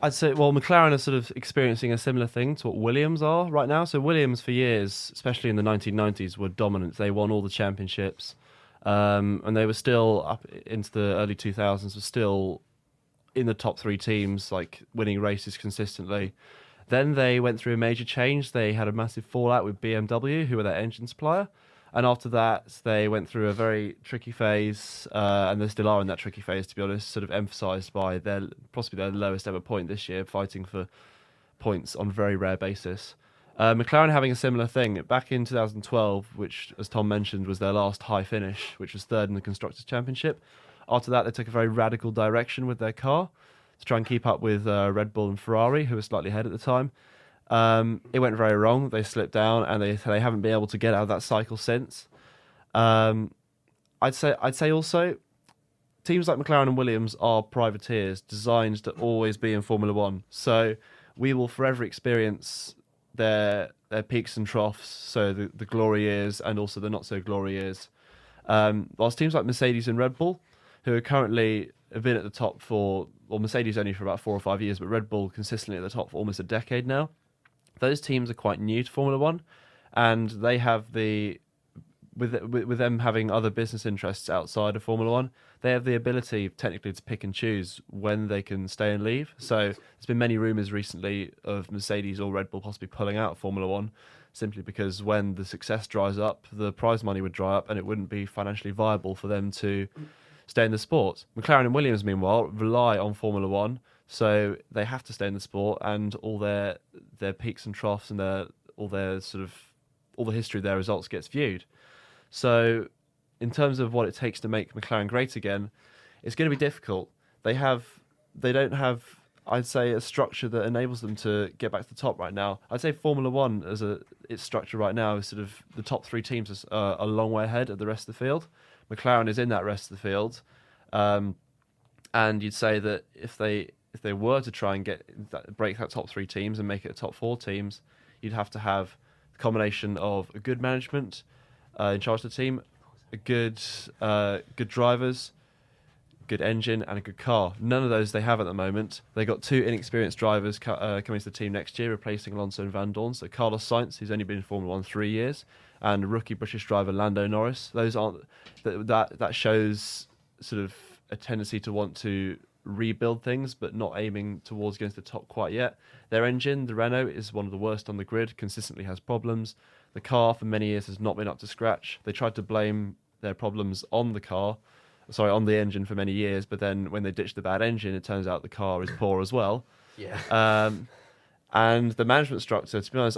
I'd say, McLaren are sort of experiencing a similar thing to what Williams are right now. So Williams, for years, especially in the 1990s, were dominant. They won all the championships, and they were still up into the early 2000s, were still in the top 3 teams, like winning races consistently. Then they went through a major change. They had a massive fallout with BMW, who were their engine supplier. And after that, they went through a very tricky phase, and they still are in that tricky phase, to be honest, sort of emphasised by possibly their lowest ever point this year, fighting for points on a very rare basis. McLaren having a similar thing. Back in 2012, which, as Tom mentioned, was their last high finish, which was 3rd in the Constructors' Championship. After that, they took a very radical direction with their car to try and keep up with Red Bull and Ferrari, who were slightly ahead at the time. It went very wrong. They slipped down, and they haven't been able to get out of that cycle since. I'd say also, teams like McLaren and Williams are privateers designed to always be in Formula One. So we will forever experience their peaks and troughs. So the glory years and also the not so glory years. Whilst teams like Mercedes and Red Bull, who are currently have been at the top Mercedes only for about 4 or 5 years, but Red Bull consistently at the top for almost a decade now. Those teams are quite new to Formula One, and they have with them having other business interests outside of Formula One, they have the ability technically to pick and choose when they can stay and leave. So there's been many rumours recently of Mercedes or Red Bull possibly pulling out of Formula One, simply because when the success dries up, the prize money would dry up, and it wouldn't be financially viable for them to stay in the sport. McLaren and Williams, meanwhile, rely on Formula One, so they have to stay in the sport, and all their peaks and troughs and all the history of their results gets viewed. So in terms of what it takes to make McLaren great again, it's going to be difficult. They don't have, I'd say, a structure that enables them to get back to the top right now. I'd say Formula One, its structure right now, is sort of the top 3 teams are a long way ahead of the rest of the field. McLaren is in that rest of the field, and you'd say that if they were to try and break that top 3 teams and make it a top 4 teams, you'd have to have a combination of a good management in charge of the team, good drivers, good engine, and a good car. None of those they have at the moment. They got 2 inexperienced drivers coming to the team next year, replacing Alonso and Van Dorn. So Carlos Sainz, who's only been in Formula 1 3 years, and rookie British driver Lando Norris. Those aren't that shows sort of a tendency to want to rebuild things, but not aiming towards getting to the top quite yet. Their engine, the Renault, is one of the worst on the grid, consistently has problems. The car for many years has not been up to scratch. They tried to blame their problems on the car on the engine for many years, but then when they ditched the bad engine, it turns out the car is poor as well. Yeah. And the management structure, to be honest,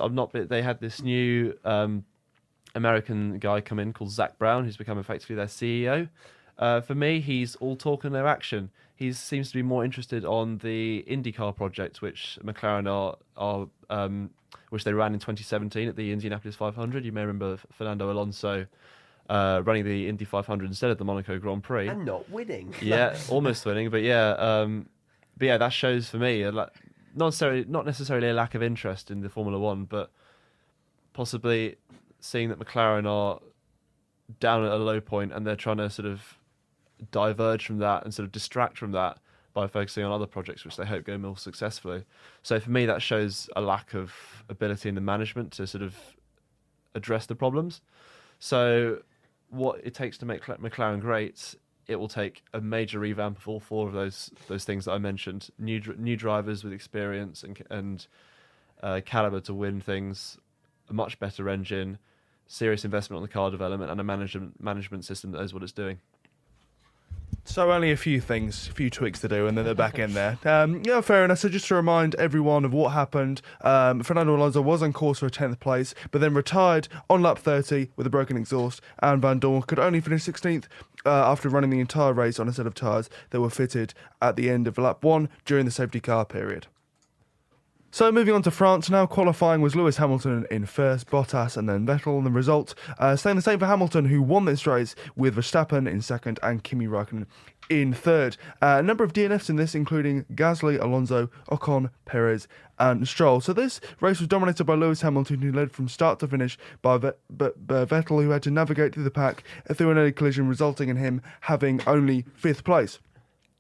they had this new American guy come in called Zach Brown, who's become effectively their CEO. For me, he's all talk and no action. He seems to be more interested on the IndyCar project, which McLaren which they ran in 2017 at the Indianapolis 500. You may remember Fernando Alonso running the Indy 500 instead of the Monaco Grand Prix. And not winning. Yeah, almost winning, but yeah, that shows for me not necessarily a lack of interest in the Formula One, but possibly seeing that McLaren are down at a low point and they're trying to sort of diverge from that and sort of distract from that by focusing on other projects which they hope go more successfully. So for me, that shows a lack of ability in the management to sort of address the problems. So what it takes to make McLaren great, it will take a major revamp of all four of those things that I mentioned: new drivers with experience and caliber to win things, a much better engine, serious investment on the car development, and a management system that knows what it's doing. So only a few tweaks to do, and then they're back in there. Yeah, fair enough. So just to remind everyone of what happened, Fernando Alonso was on course for a 10th place, but then retired on lap 30 with a broken exhaust, and Van Dorn could only finish 16th after running the entire race on a set of tyres that were fitted at the end of lap 1 during the safety car period. So moving on to France now, qualifying was Lewis Hamilton in first, Bottas and then Vettel, and the result staying the same for Hamilton, who won this race, with Verstappen in second and Kimi Räikkönen in third. A number of DNFs in this, including Gasly, Alonso, Ocon, Perez and Stroll. So this race was dominated by Lewis Hamilton, who led from start to finish, by Vettel, who had to navigate through the pack through an early collision, resulting in him having only 5th place.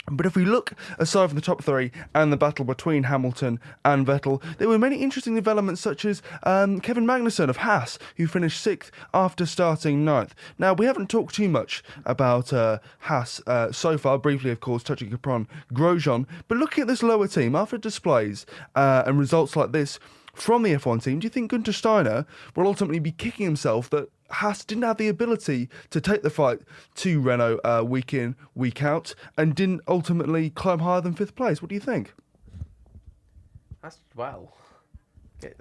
But if we look aside from the top three and the battle between Hamilton and Vettel, there were many interesting developments, such as Kevin Magnussen of Haas, who finished 6th after starting 9th. Now, we haven't talked too much about Haas so far, briefly, of course, touching upon Grosjean. But looking at this lower team, after displays and results like this from the F1 team, do you think Günther Steiner will ultimately be kicking himself that Haas didn't have the ability to take the fight to Renault week in, week out, and didn't ultimately climb higher than 5th place? What do you think? They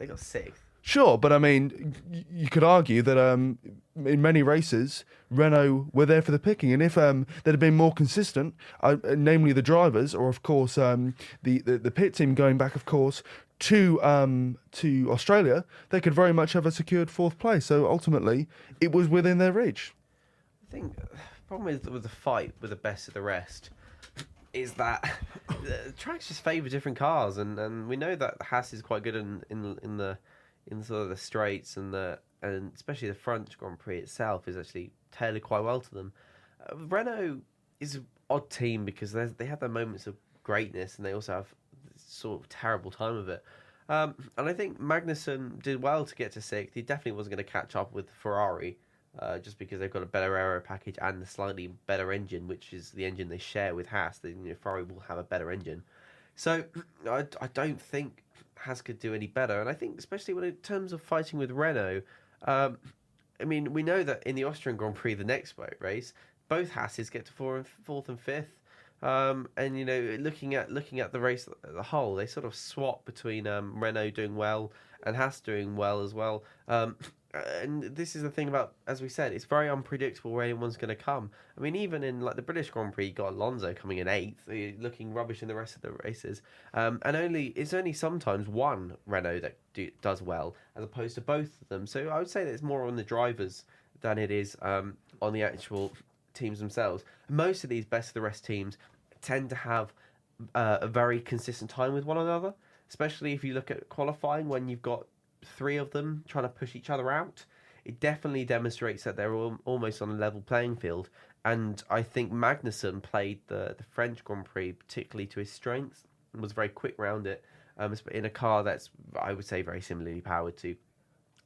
got 6th. Sure, but I mean, you could argue that in many races, Renault were there for the picking, and if they'd have been more consistent, namely the drivers, or of course the pit team going back, of course, to Australia, they could very much have secured 4th place. So ultimately, it was within their reach. I think the problem with the fight with the best of the rest is that the tracks just favour different cars, and we know that Haas is quite good in sort of the straights, and especially the French Grand Prix itself is actually tailored quite well to them. Renault is an odd team because they have their moments of greatness, and they also have sort of terrible time of it. And I think Magnussen did well to get to 6th. He definitely wasn't going to catch up with Ferrari, just because they've got a better aero package and a slightly better engine, which is the engine they share with Haas. Ferrari will have a better engine. So I don't think Haas could do any better. And I think especially in terms of fighting with Renault, I mean, we know that in the Austrian Grand Prix, the next race, both Haases get to 4th and 5th. And looking at the race as a whole, they sort of swap between Renault doing well and Haas doing well as well. And this is the thing about, as we said, it's very unpredictable where anyone's going to come. I mean, even in like the British Grand Prix, you got Alonso coming in 8th, looking rubbish in the rest of the races. And it's only sometimes one Renault that does well, as opposed to both of them. So I would say that it's more on the drivers than it is on the actual teams themselves. Most of these best of the rest teams tend to have a very consistent time with one another, especially if you look at qualifying when you've got 3 of them trying to push each other out. It definitely demonstrates that they're almost on a level playing field, and I think Magnussen played the French Grand Prix particularly to his strengths and was very quick round it, in a car that's, I would say, very similarly powered to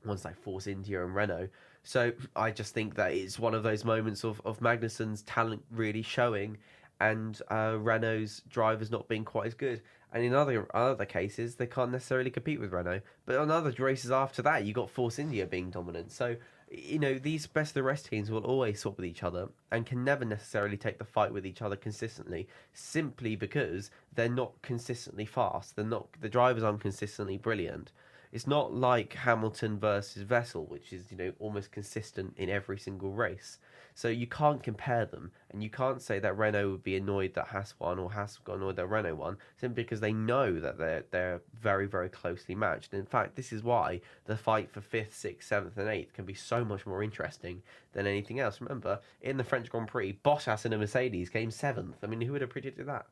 ones like Force India and Renault. So I just think that it's one of those moments of Magnussen's talent really showing, and Renault's drivers not being quite as good. And in other cases, they can't necessarily compete with Renault. But on other races after that, you got Force India being dominant. So these best of the rest teams will always swap with each other and can never necessarily take the fight with each other consistently, simply because they're not consistently fast. The drivers aren't consistently brilliant. It's not like Hamilton versus Vettel, which is almost consistent in every single race. So you can't compare them, and you can't say that Renault would be annoyed that Haas won or Haas got annoyed that Renault won, simply because they know that they're very, very closely matched. And in fact, this is why the fight for 5th, 6th, 7th and 8th can be so much more interesting than anything else. Remember, in the French Grand Prix, Bottas in a Mercedes came 7th. I mean, who would have predicted that?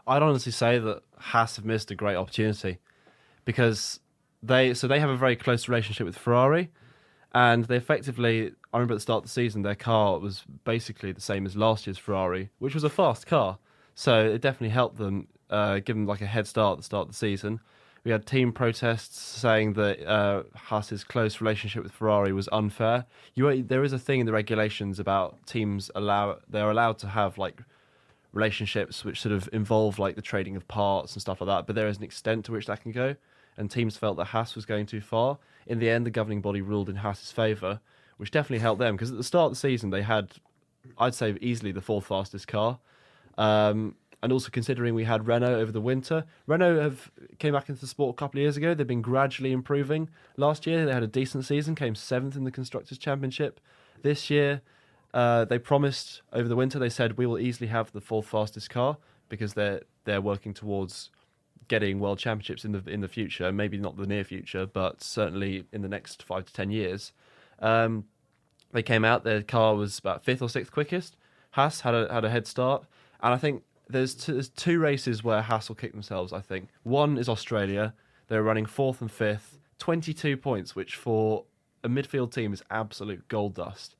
I'd honestly say that Haas have missed a great opportunity, because they have a very close relationship with Ferrari, and they effectively, I remember at the start of the season, their car was basically the same as last year's Ferrari, which was a fast car. So it definitely helped them, give them like a head start at the start of the season. We had team protests saying that Haas's close relationship with Ferrari was unfair. There is a thing in the regulations about teams they're allowed to have like relationships which sort of involve like the trading of parts and stuff like that, but there is an extent to which that can go, and teams felt that Haas was going too far. In the end, the governing body ruled in Haas's favour, which definitely helped them, because at the start of the season they had, I'd say, easily the 4th fastest car. And also considering we had Renault over the winter. Renault came back into the sport a couple of years ago. They've been gradually improving. Last year they had a decent season, came 7th in the Constructors' Championship. This year they promised over the winter, they said we will easily have the 4th fastest car, because they're working towards getting world championships in the future, maybe not the near future, but certainly in the next 5 to 10 years. They came out, their car was about 5th or 6th quickest. Haas had a head start, and I think there's two races where Haas will kick themselves, I think. One is Australia. They're running 4th and 5th, 22 points, which for a midfield team is absolute gold dust.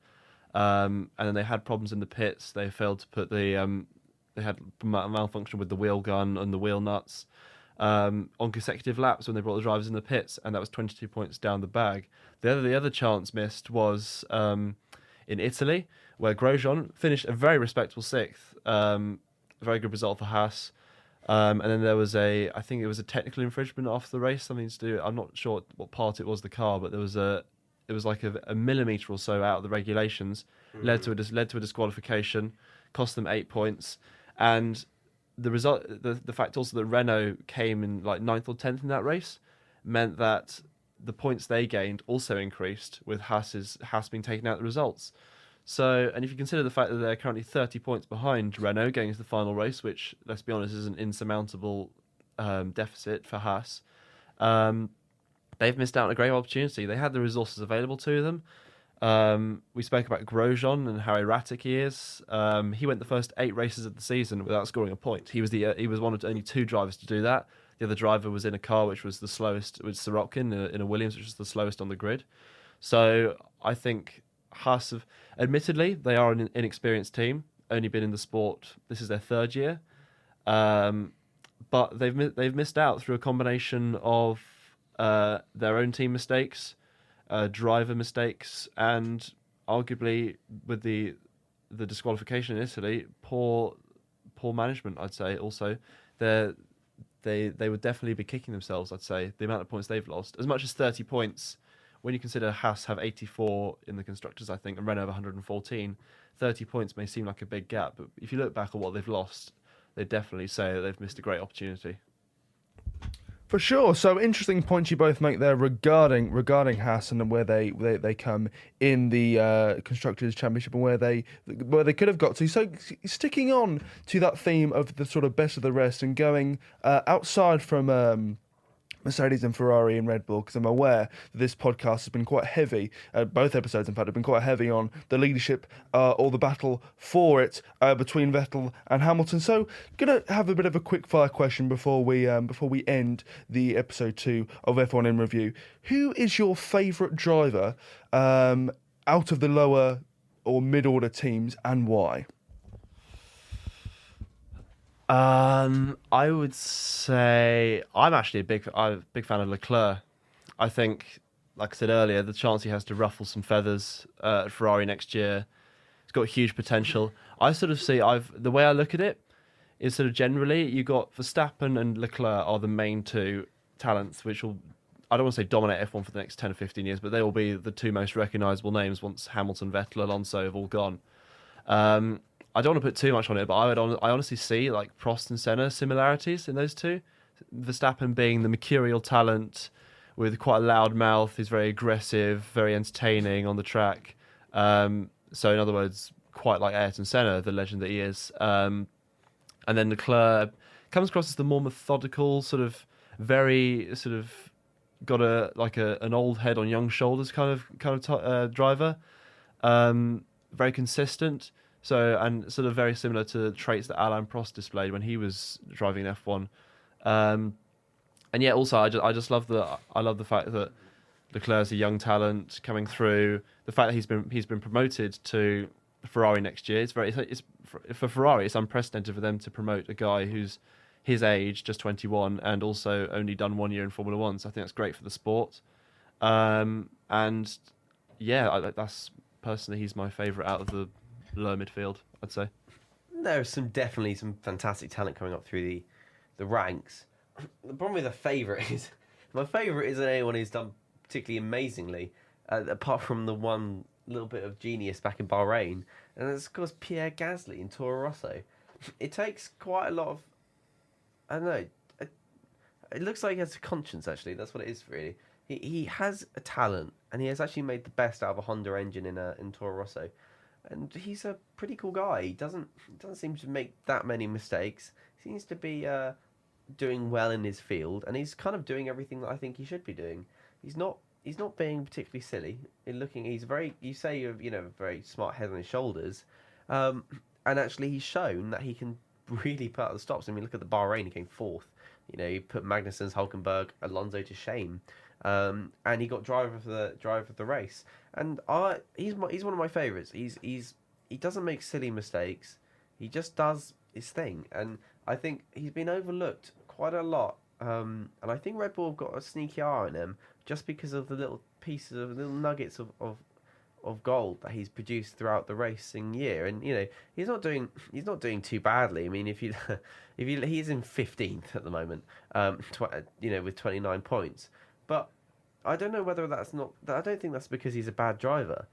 And then they had problems in the pits. They failed to put they had malfunction with the wheel gun and the wheel nuts on consecutive laps when they brought the drivers in the pits, and that was 22 points down the bag. The other chance missed was in Italy, where Grosjean finished a very respectable 6th. A very good result for Haas. And then there was I think it was a technical infringement after the race, something to do, I'm not sure what part it was the car, but it was like a millimetre or so out of the regulations, led to a disqualification, cost them 8 points, and the result, the fact also that Renault came in like 9th or 10th in that race, meant that the points they gained also increased, with Haas being taken out of the results. So, and if you consider the fact that they're currently 30 points behind Renault going into the final race, which, let's be honest, is an insurmountable deficit for Haas, they've missed out on a great opportunity. They had the resources available to them. We spoke about Grosjean and how erratic he is. He went the first 8 races of the season without scoring a point. He was one of only 2 drivers to do that. The other driver was in a car which was the slowest, with Sirotkin in a Williams, which was the slowest on the grid. So I think Haas have, admittedly, they are an inexperienced team, only been in the sport, this is their 3rd year. But they've missed out through a combination of their own team mistakes, driver mistakes, and arguably with the disqualification in Italy, poor management, I'd say. Also, they would definitely be kicking themselves, I'd say, the amount of points they've lost. As much as 30 points, when you consider Haas have 84 in the Constructors, I think, and Renault have 114, 30 points may seem like a big gap, but if you look back at what they've lost, they definitely say that they've missed a great opportunity. For sure. So interesting points you both make there regarding Haas and where they come in the Constructors' Championship and where they could have got to. So sticking on to that theme of the sort of best of the rest and going outside from Mercedes and Ferrari and Red Bull, because I'm aware that this podcast has been quite heavy, both episodes in fact have been quite heavy on the leadership or the battle for it between Vettel and Hamilton. So going to have a bit of a quick fire question before we end the episode 2 of F1 in Review. Who is your favourite driver out of the lower or mid-order teams, and why? I would say I'm actually a big fan of Leclerc. I think, like I said earlier, the chance he has to ruffle some feathers at Ferrari next year, it's got huge potential. I sort of see the way I look at it is sort of generally you got Verstappen and Leclerc are the main 2 talents which will I don't want to say dominate F1 for the next 10 or 15 years, but they will be the two most recognisable names once Hamilton, Vettel, Alonso have all gone. I don't want to put too much on it, but I honestly see like Prost and Senna similarities in those two. Verstappen being the mercurial talent with quite a loud mouth, he's very aggressive, very entertaining on the track. So in other words, quite like Ayrton Senna, the legend that he is. And then Leclerc comes across as the more methodical, sort of very sort of got an old head on young shoulders kind of driver. Very consistent. So, and sort of very similar to traits that Alain Prost displayed when he was driving F1. And yeah, also I just love the fact that Leclerc's a young talent coming through. The fact that he's been promoted to Ferrari next year. It's for Ferrari. It's unprecedented for them to promote a guy who's his age, just 21, and also only done 1 year in Formula One. So I think that's great for the sport. And yeah, that's personally he's my favourite out of the lower midfield, I'd say. There's definitely some fantastic talent coming up through the ranks. The problem with a favourite is my favourite isn't anyone who's done particularly amazingly, apart from the one little bit of genius back in Bahrain, and it's of course Pierre Gasly in Toro Rosso. It takes quite a lot of, I don't know, it looks like he has a conscience actually. That's what it is really. He has a talent, and he has actually made the best out of a Honda engine in Toro Rosso. And he's a pretty cool guy. He doesn't seem to make that many mistakes. He seems to be doing well in his field, and he's kind of doing everything that I think he should be doing. He's not being particularly silly. He's very, you say, very smart head on his shoulders, and actually he's shown that he can really put out the stops. I mean, look at the Bahrain, he came fourth. He put Magnussen's, Hulkenberg, Alonso to shame. And he got driver of the race, and he's one of my favourites. He doesn't make silly mistakes. He just does his thing, and I think he's been overlooked quite a lot. And I think Red Bull have got a sneaky eye on him just because of the little nuggets of gold that he's produced throughout the racing year. And he's not doing too badly. I mean, if he's in 15th at the moment, with 29 points. But I don't know whether I don't think that's because he's a bad driver.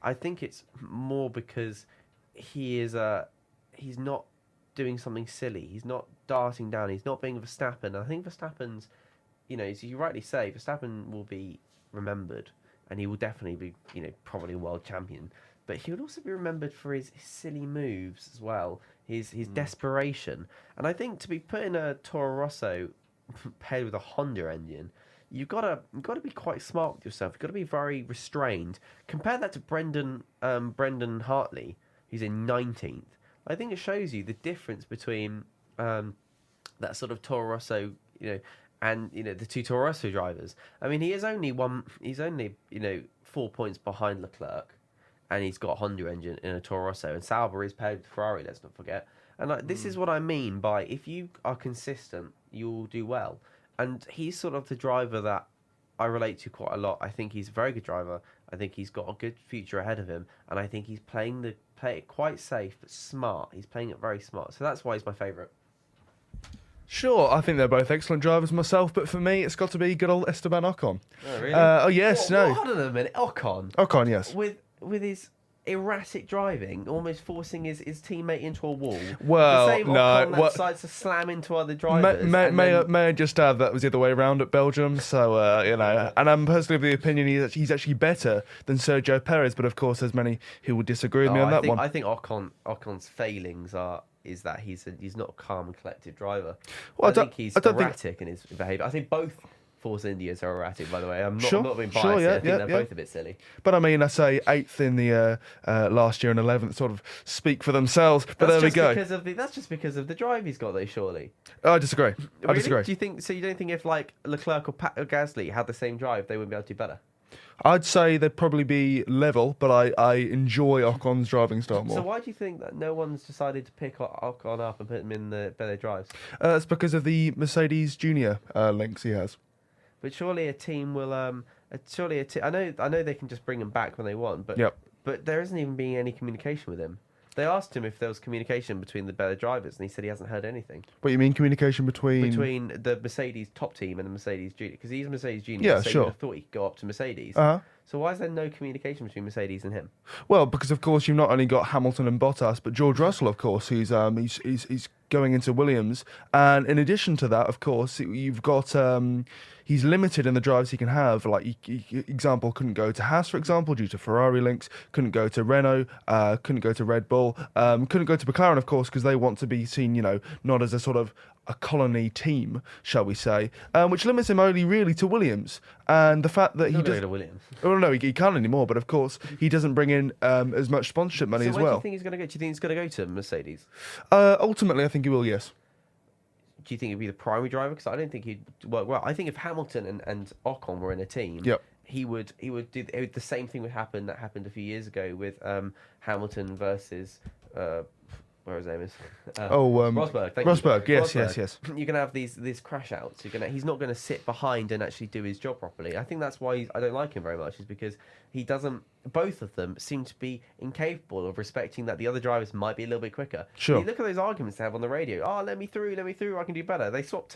I think it's more because he's not doing something silly. He's not darting down. He's not being Verstappen. I think Verstappen's, as you rightly say, Verstappen will be remembered, and he will definitely be, probably a world champion. But he would also be remembered for his silly moves as well, his desperation. And I think to be put in a Toro Rosso paired with a Honda engine, you've got to be quite smart with yourself. You've got to be very restrained. Compare that to Brendan Hartley, who's in 19th. I think it shows you the difference between that sort of Toro Rosso, and the two Toro Rosso drivers. I mean, he's only 4 points behind Leclerc, and he's got a Honda engine in a Toro Rosso, and Sauber is paired with Ferrari. Let's not forget. And this is what I mean by if you are consistent, you'll do well. And he's sort of the driver that I relate to quite a lot. I think he's a very good driver. I think he's got a good future ahead of him. And I think he's playing it quite safe, but smart. He's playing it very smart. So that's why he's my favourite. Sure, I think they're both excellent drivers myself, but for me, it's got to be good old Esteban Ocon. Oh, really? Yes, Hold on a minute. Ocon, yes. With his erratic driving, almost forcing his teammate into a wall. Well, the same Ocon that decides to slam into other drivers. May I just add that was the other way around at Belgium? So and I'm personally of the opinion he's actually better than Sergio Perez, but of course there's many who would disagree with me on that one. I think Ocon's failings is that he's not a calm and collected driver. Well, I think he's erratic in his behaviour. I think both Force Indias are erratic, by the way. I'm not being biased. I think they're both a bit silly. But I mean, I say 8th in the last year and 11th sort of speak for themselves. But there we go. That's just because of the drive he's got, though, surely. I disagree. I really? disagree. Do you think so? You don't think if like Leclerc or Gasly had the same drive, they wouldn't be able to do better? I'd say they'd probably be level, but I enjoy Ocon's driving style more. So why do you think that no one's decided to pick Ocon up and put him in their drives? It's because of the Mercedes Junior links he has. But surely a team will. I know they can just bring him back when they want, but Yep. But there isn't even being any communication with him. They asked him if there was communication between the better drivers, and he said he hasn't heard anything. What you mean communication between The Mercedes top team and the Mercedes junior, because he's Mercedes junior. Yeah, so sure. you'd have thought he could go up to Mercedes. Uh-huh. So why is there no communication between Mercedes and him? Well, because of course you've not only got Hamilton and Bottas, but George Russell, of course, who's he's going into Williams, and in addition to that, of course, you've got he's limited in the drives he can have. Like, example, couldn't go to Haas, for example, due to Ferrari links. Couldn't go to Renault. Couldn't go to Red Bull. Couldn't go to McLaren, of course, because they want to be seen, not as a sort of a colony team, shall we say, which limits him only really to Williams. And the fact that he Not does. go to Williams. Oh no, he can't anymore. But of course, he doesn't bring in as much sponsorship money So as where do well. you think he's going to go? Do you think he's going to go to Mercedes? Ultimately, I think he will. Yes. Do you think he'd be the primary driver? Because I don't think he'd work well. I think if Hamilton and Ocon were in a team, Yep. he would do the same thing that happened a few years ago with Hamilton versus where his name is. Rosberg. Thank you. Rosberg. Yes, Rosberg. yes. You're gonna have these crash outs. He's not gonna sit behind and actually do his job properly. I think that's why I don't like him very much. Is because he doesn't. Both of them seem to be incapable of respecting that the other drivers might be a little bit quicker. Sure. You look at those arguments they have on the radio. Oh, let me through. I can do better. They swap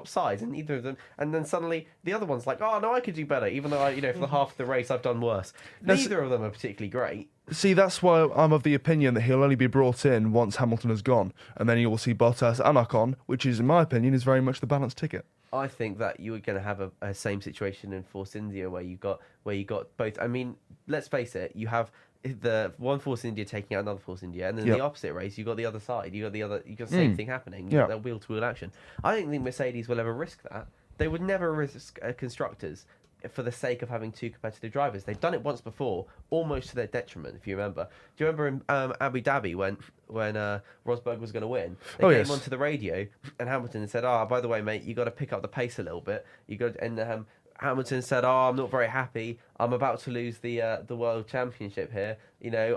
sides, and neither of them. And then suddenly the other one's like, oh no, I could do better. Even though for the half of the race I've done worse. Neither of them are particularly great. See, that's why I'm of the opinion that he'll only be brought in once Hamilton has gone, and then you will see Bottas and Ocon, which is, in my opinion, is very much the balanced ticket. I think that you were going to have a same situation in Force India where you got both. I mean, let's face it, you have the one Force India taking out another Force India, and then the opposite race, you got the other side, you got the same thing happening. You got that wheel to wheel action. I don't think Mercedes will ever risk that. They would never risk constructors for the sake of having two competitive drivers. They've done it once before, almost to their detriment, if you remember. Do you remember in Abu Dhabi when Rosberg was going to win? They came onto the radio and Hamilton said, "Oh, by the way, mate, you got to pick up the pace a little bit. You got." And Hamilton said, "Oh, I'm not very happy. I'm about to lose the world championship here.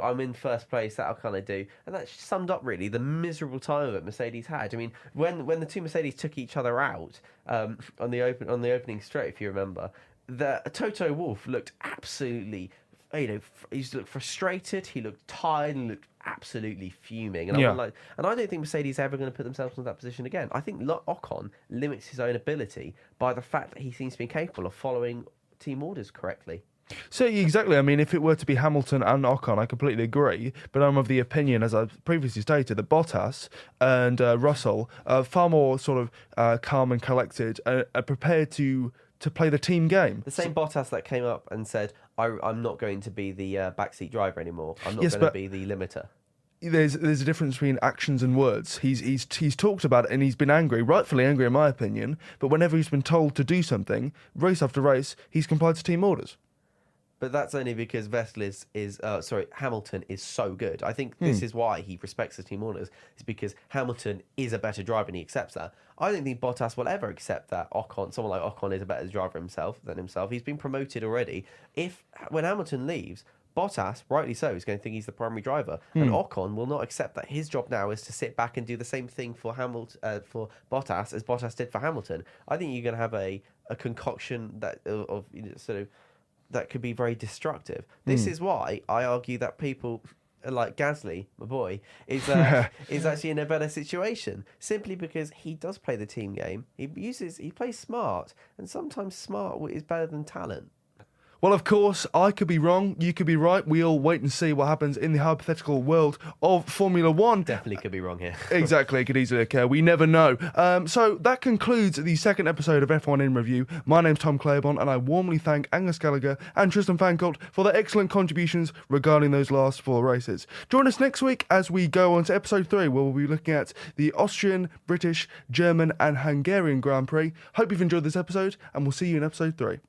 I'm in first place. That'll kind of do." And that summed up really the miserable time that Mercedes had. I mean, when the two Mercedes took each other out on the opening straight, if you remember. Toto Wolff looked absolutely, he looked frustrated, he looked tired, and looked absolutely fuming. And I don't think Mercedes are ever going to put themselves in that position again. I think Ocon limits his own ability by the fact that he seems to be capable of following team orders correctly. So exactly. I mean, if it were to be Hamilton and Ocon, I completely agree. But I'm of the opinion, as I've previously stated, that Bottas and Russell are far more sort of calm and collected, are prepared to play the team game. The same Bottas that came up and said, I'm not going to be the backseat driver anymore. I'm not going to be the limiter. There's a difference between actions and words. He's talked about it and he's been angry, rightfully angry in my opinion, but whenever he's been told to do something, race after race, he's complied to team orders. But that's only because Hamilton is so good. I think this is why he respects the team orders. It's because Hamilton is a better driver and he accepts that. I don't think Bottas will ever accept that someone like Ocon is a better driver than himself. He's been promoted already. When Hamilton leaves, Bottas, rightly so, is going to think he's the primary driver, and Ocon will not accept that his job now is to sit back and do the same thing for Bottas as Bottas did for Hamilton. I think you're going to have a concoction that that could be very destructive. This is why I argue that people like Gasly, my boy, is actually in a better situation simply because he does play the team game. He plays smart, and sometimes smart is better than talent. Well, of course, I could be wrong, you could be right. We all wait and see what happens in the hypothetical world of Formula One. Definitely could be wrong here. Exactly, it could easily occur. We never know. So that concludes the second episode of F1 in Review. My name's Tom Claiborne, and I warmly thank Angus Gallagher and Tristan Fancolt for their excellent contributions regarding those last four races. Join us next week as we go on to episode 3, where we'll be looking at the Austrian, British, German, and Hungarian Grand Prix. Hope you've enjoyed this episode, and we'll see you in episode 3.